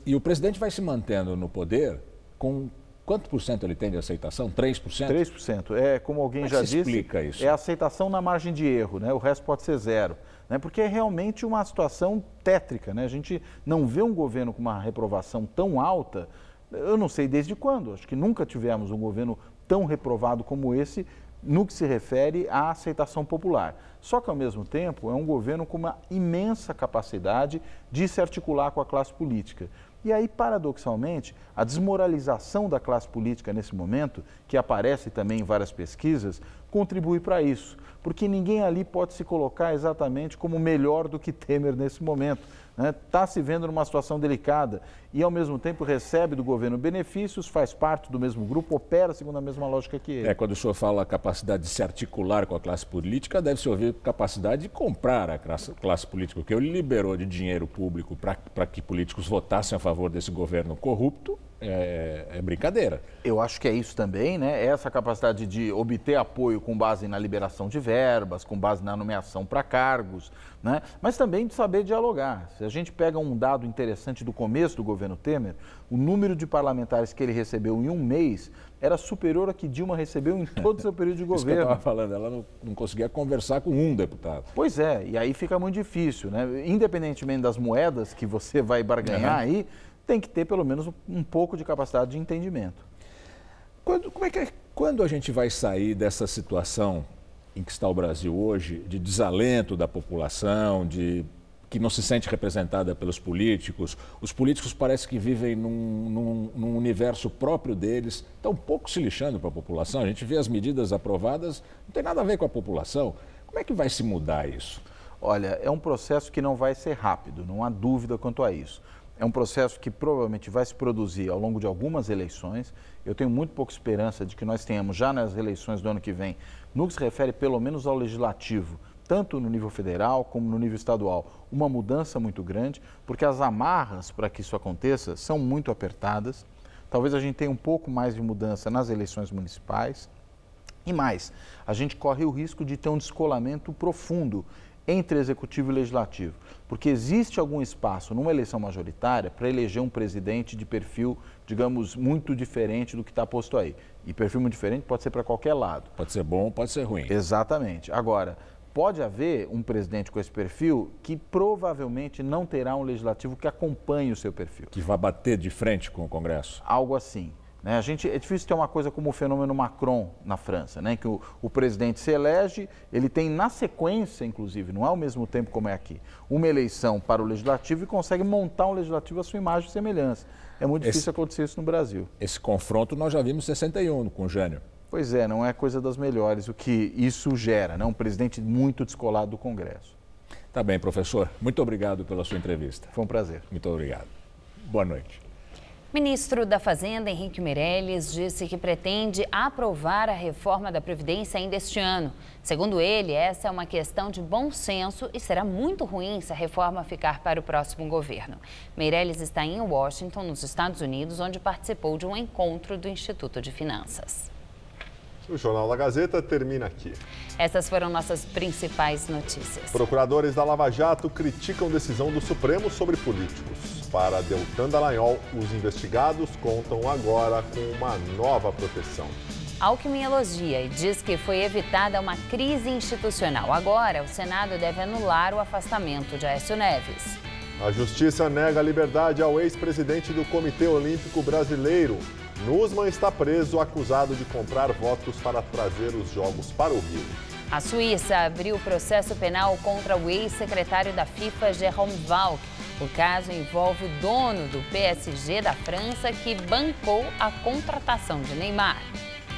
o presidente vai se mantendo no poder com... Quanto por cento ele tem de aceitação? 3%? 3%. É, como alguém já disse, explica isso? É aceitação na margem de erro, né? O resto pode ser zero. Né? Porque é realmente uma situação tétrica, né? A gente não vê um governo com uma reprovação tão alta, eu não sei desde quando. Acho que nunca tivemos um governo tão reprovado como esse no que se refere à aceitação popular. Só que, ao mesmo tempo, é um governo com uma imensa capacidade de se articular com a classe política. E aí, paradoxalmente, a desmoralização da classe política nesse momento, que aparece também em várias pesquisas, contribui para isso. Porque ninguém ali pode se colocar exatamente como melhor do que Temer nesse momento. Está se vendo numa situação delicada e, ao mesmo tempo, recebe do governo benefícios, faz parte do mesmo grupo, opera segundo a mesma lógica que ele. Quando o senhor fala capacidade de se articular com a classe política, deve-se ouvir capacidade de comprar a classe política, porque ele liberou de dinheiro público para que políticos votassem a favor desse governo corrupto, é brincadeira. Eu acho que é isso também, né? Essa capacidade de obter apoio com base na liberação de verbas, com base na nomeação para cargos, né? Mas também de saber dialogar. Se a gente pega um dado interessante do começo do governo Temer, o número de parlamentares que ele recebeu em um mês era superior ao que Dilma recebeu em todo o seu período de governo. Isso que eu estava falando, ela não conseguia conversar com um deputado. Pois é, e aí fica muito difícil, né? Independentemente das moedas que você vai barganhar aí, tem que ter pelo menos um pouco de capacidade de entendimento. Quando a gente vai sair dessa situação em que está o Brasil hoje, de desalento da população, que não se sente representada pelos políticos? Os políticos parece que vivem num universo próprio deles, estão um pouco se lixando para a população. A gente vê as medidas aprovadas, não tem nada a ver com a população. Como é que vai se mudar isso? Olha, é um processo que não vai ser rápido, não há dúvida quanto a isso. É um processo que provavelmente vai se produzir ao longo de algumas eleições. Eu tenho muito pouca esperança de que nós tenhamos já nas eleições do ano que vem, no que se refere pelo menos ao legislativo, tanto no nível federal como no nível estadual, uma mudança muito grande, porque as amarras para que isso aconteça são muito apertadas. Talvez a gente tenha um pouco mais de mudança nas eleições municipais. E mais, a gente corre o risco de ter um descolamento profundo entre executivo e legislativo, porque existe algum espaço numa eleição majoritária para eleger um presidente de perfil, digamos, muito diferente do que está posto aí. E perfil muito diferente pode ser para qualquer lado. Pode ser bom, pode ser ruim. Exatamente. Agora, pode haver um presidente com esse perfil que provavelmente não terá um legislativo que acompanhe o seu perfil. Que vai bater de frente com o Congresso? Algo assim. É difícil ter uma coisa como o fenômeno Macron na França, né? Que o presidente se elege, ele tem na sequência, inclusive, não é ao mesmo tempo como é aqui, uma eleição para o legislativo e consegue montar um legislativo à sua imagem e semelhança. É muito difícil acontecer isso no Brasil. Esse confronto nós já vimos em 61 com o Jânio. Pois é, não é coisa das melhores o que isso gera, né? Um presidente muito descolado do Congresso. Tá bem, professor. Muito obrigado pela sua entrevista. Foi um prazer. Muito obrigado. Boa noite. Ministro da Fazenda, Henrique Meirelles, disse que pretende aprovar a reforma da Previdência ainda este ano. Segundo ele, essa é uma questão de bom senso e será muito ruim se a reforma ficar para o próximo governo. Meirelles está em Washington, nos Estados Unidos, onde participou de um encontro do Instituto de Finanças. O Jornal da Gazeta termina aqui. Essas foram nossas principais notícias. Procuradores da Lava Jato criticam decisão do Supremo sobre políticos. Para Deltan Dallagnol, os investigados contam agora com uma nova proteção. Alckmin elogia e diz que foi evitada uma crise institucional. Agora, o Senado deve anular o afastamento de Aécio Neves. A Justiça nega a liberdade ao ex-presidente do Comitê Olímpico Brasileiro. Nussmann está preso, acusado de comprar votos para trazer os Jogos para o Rio. A Suíça abriu processo penal contra o ex-secretário da FIFA, Jérôme Valk. O caso envolve o dono do PSG da França, que bancou a contratação de Neymar.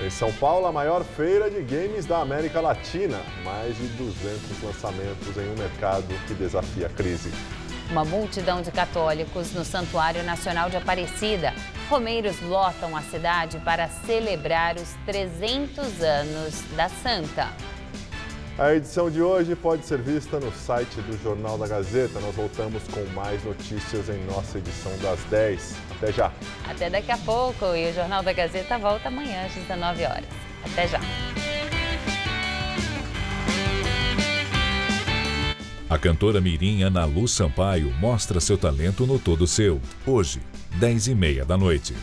Em São Paulo, a maior feira de games da América Latina. Mais de 200 lançamentos em um mercado que desafia a crise. Uma multidão de católicos no Santuário Nacional de Aparecida. Romeiros lotam a cidade para celebrar os 300 anos da Santa. A edição de hoje pode ser vista no site do Jornal da Gazeta. Nós voltamos com mais notícias em nossa edição das 10. Até já. Até daqui a pouco. E o Jornal da Gazeta volta amanhã às 19 horas. Até já. A cantora mirim Ana Lu Sampaio mostra seu talento no Todo Seu. Hoje, 10h30 da noite.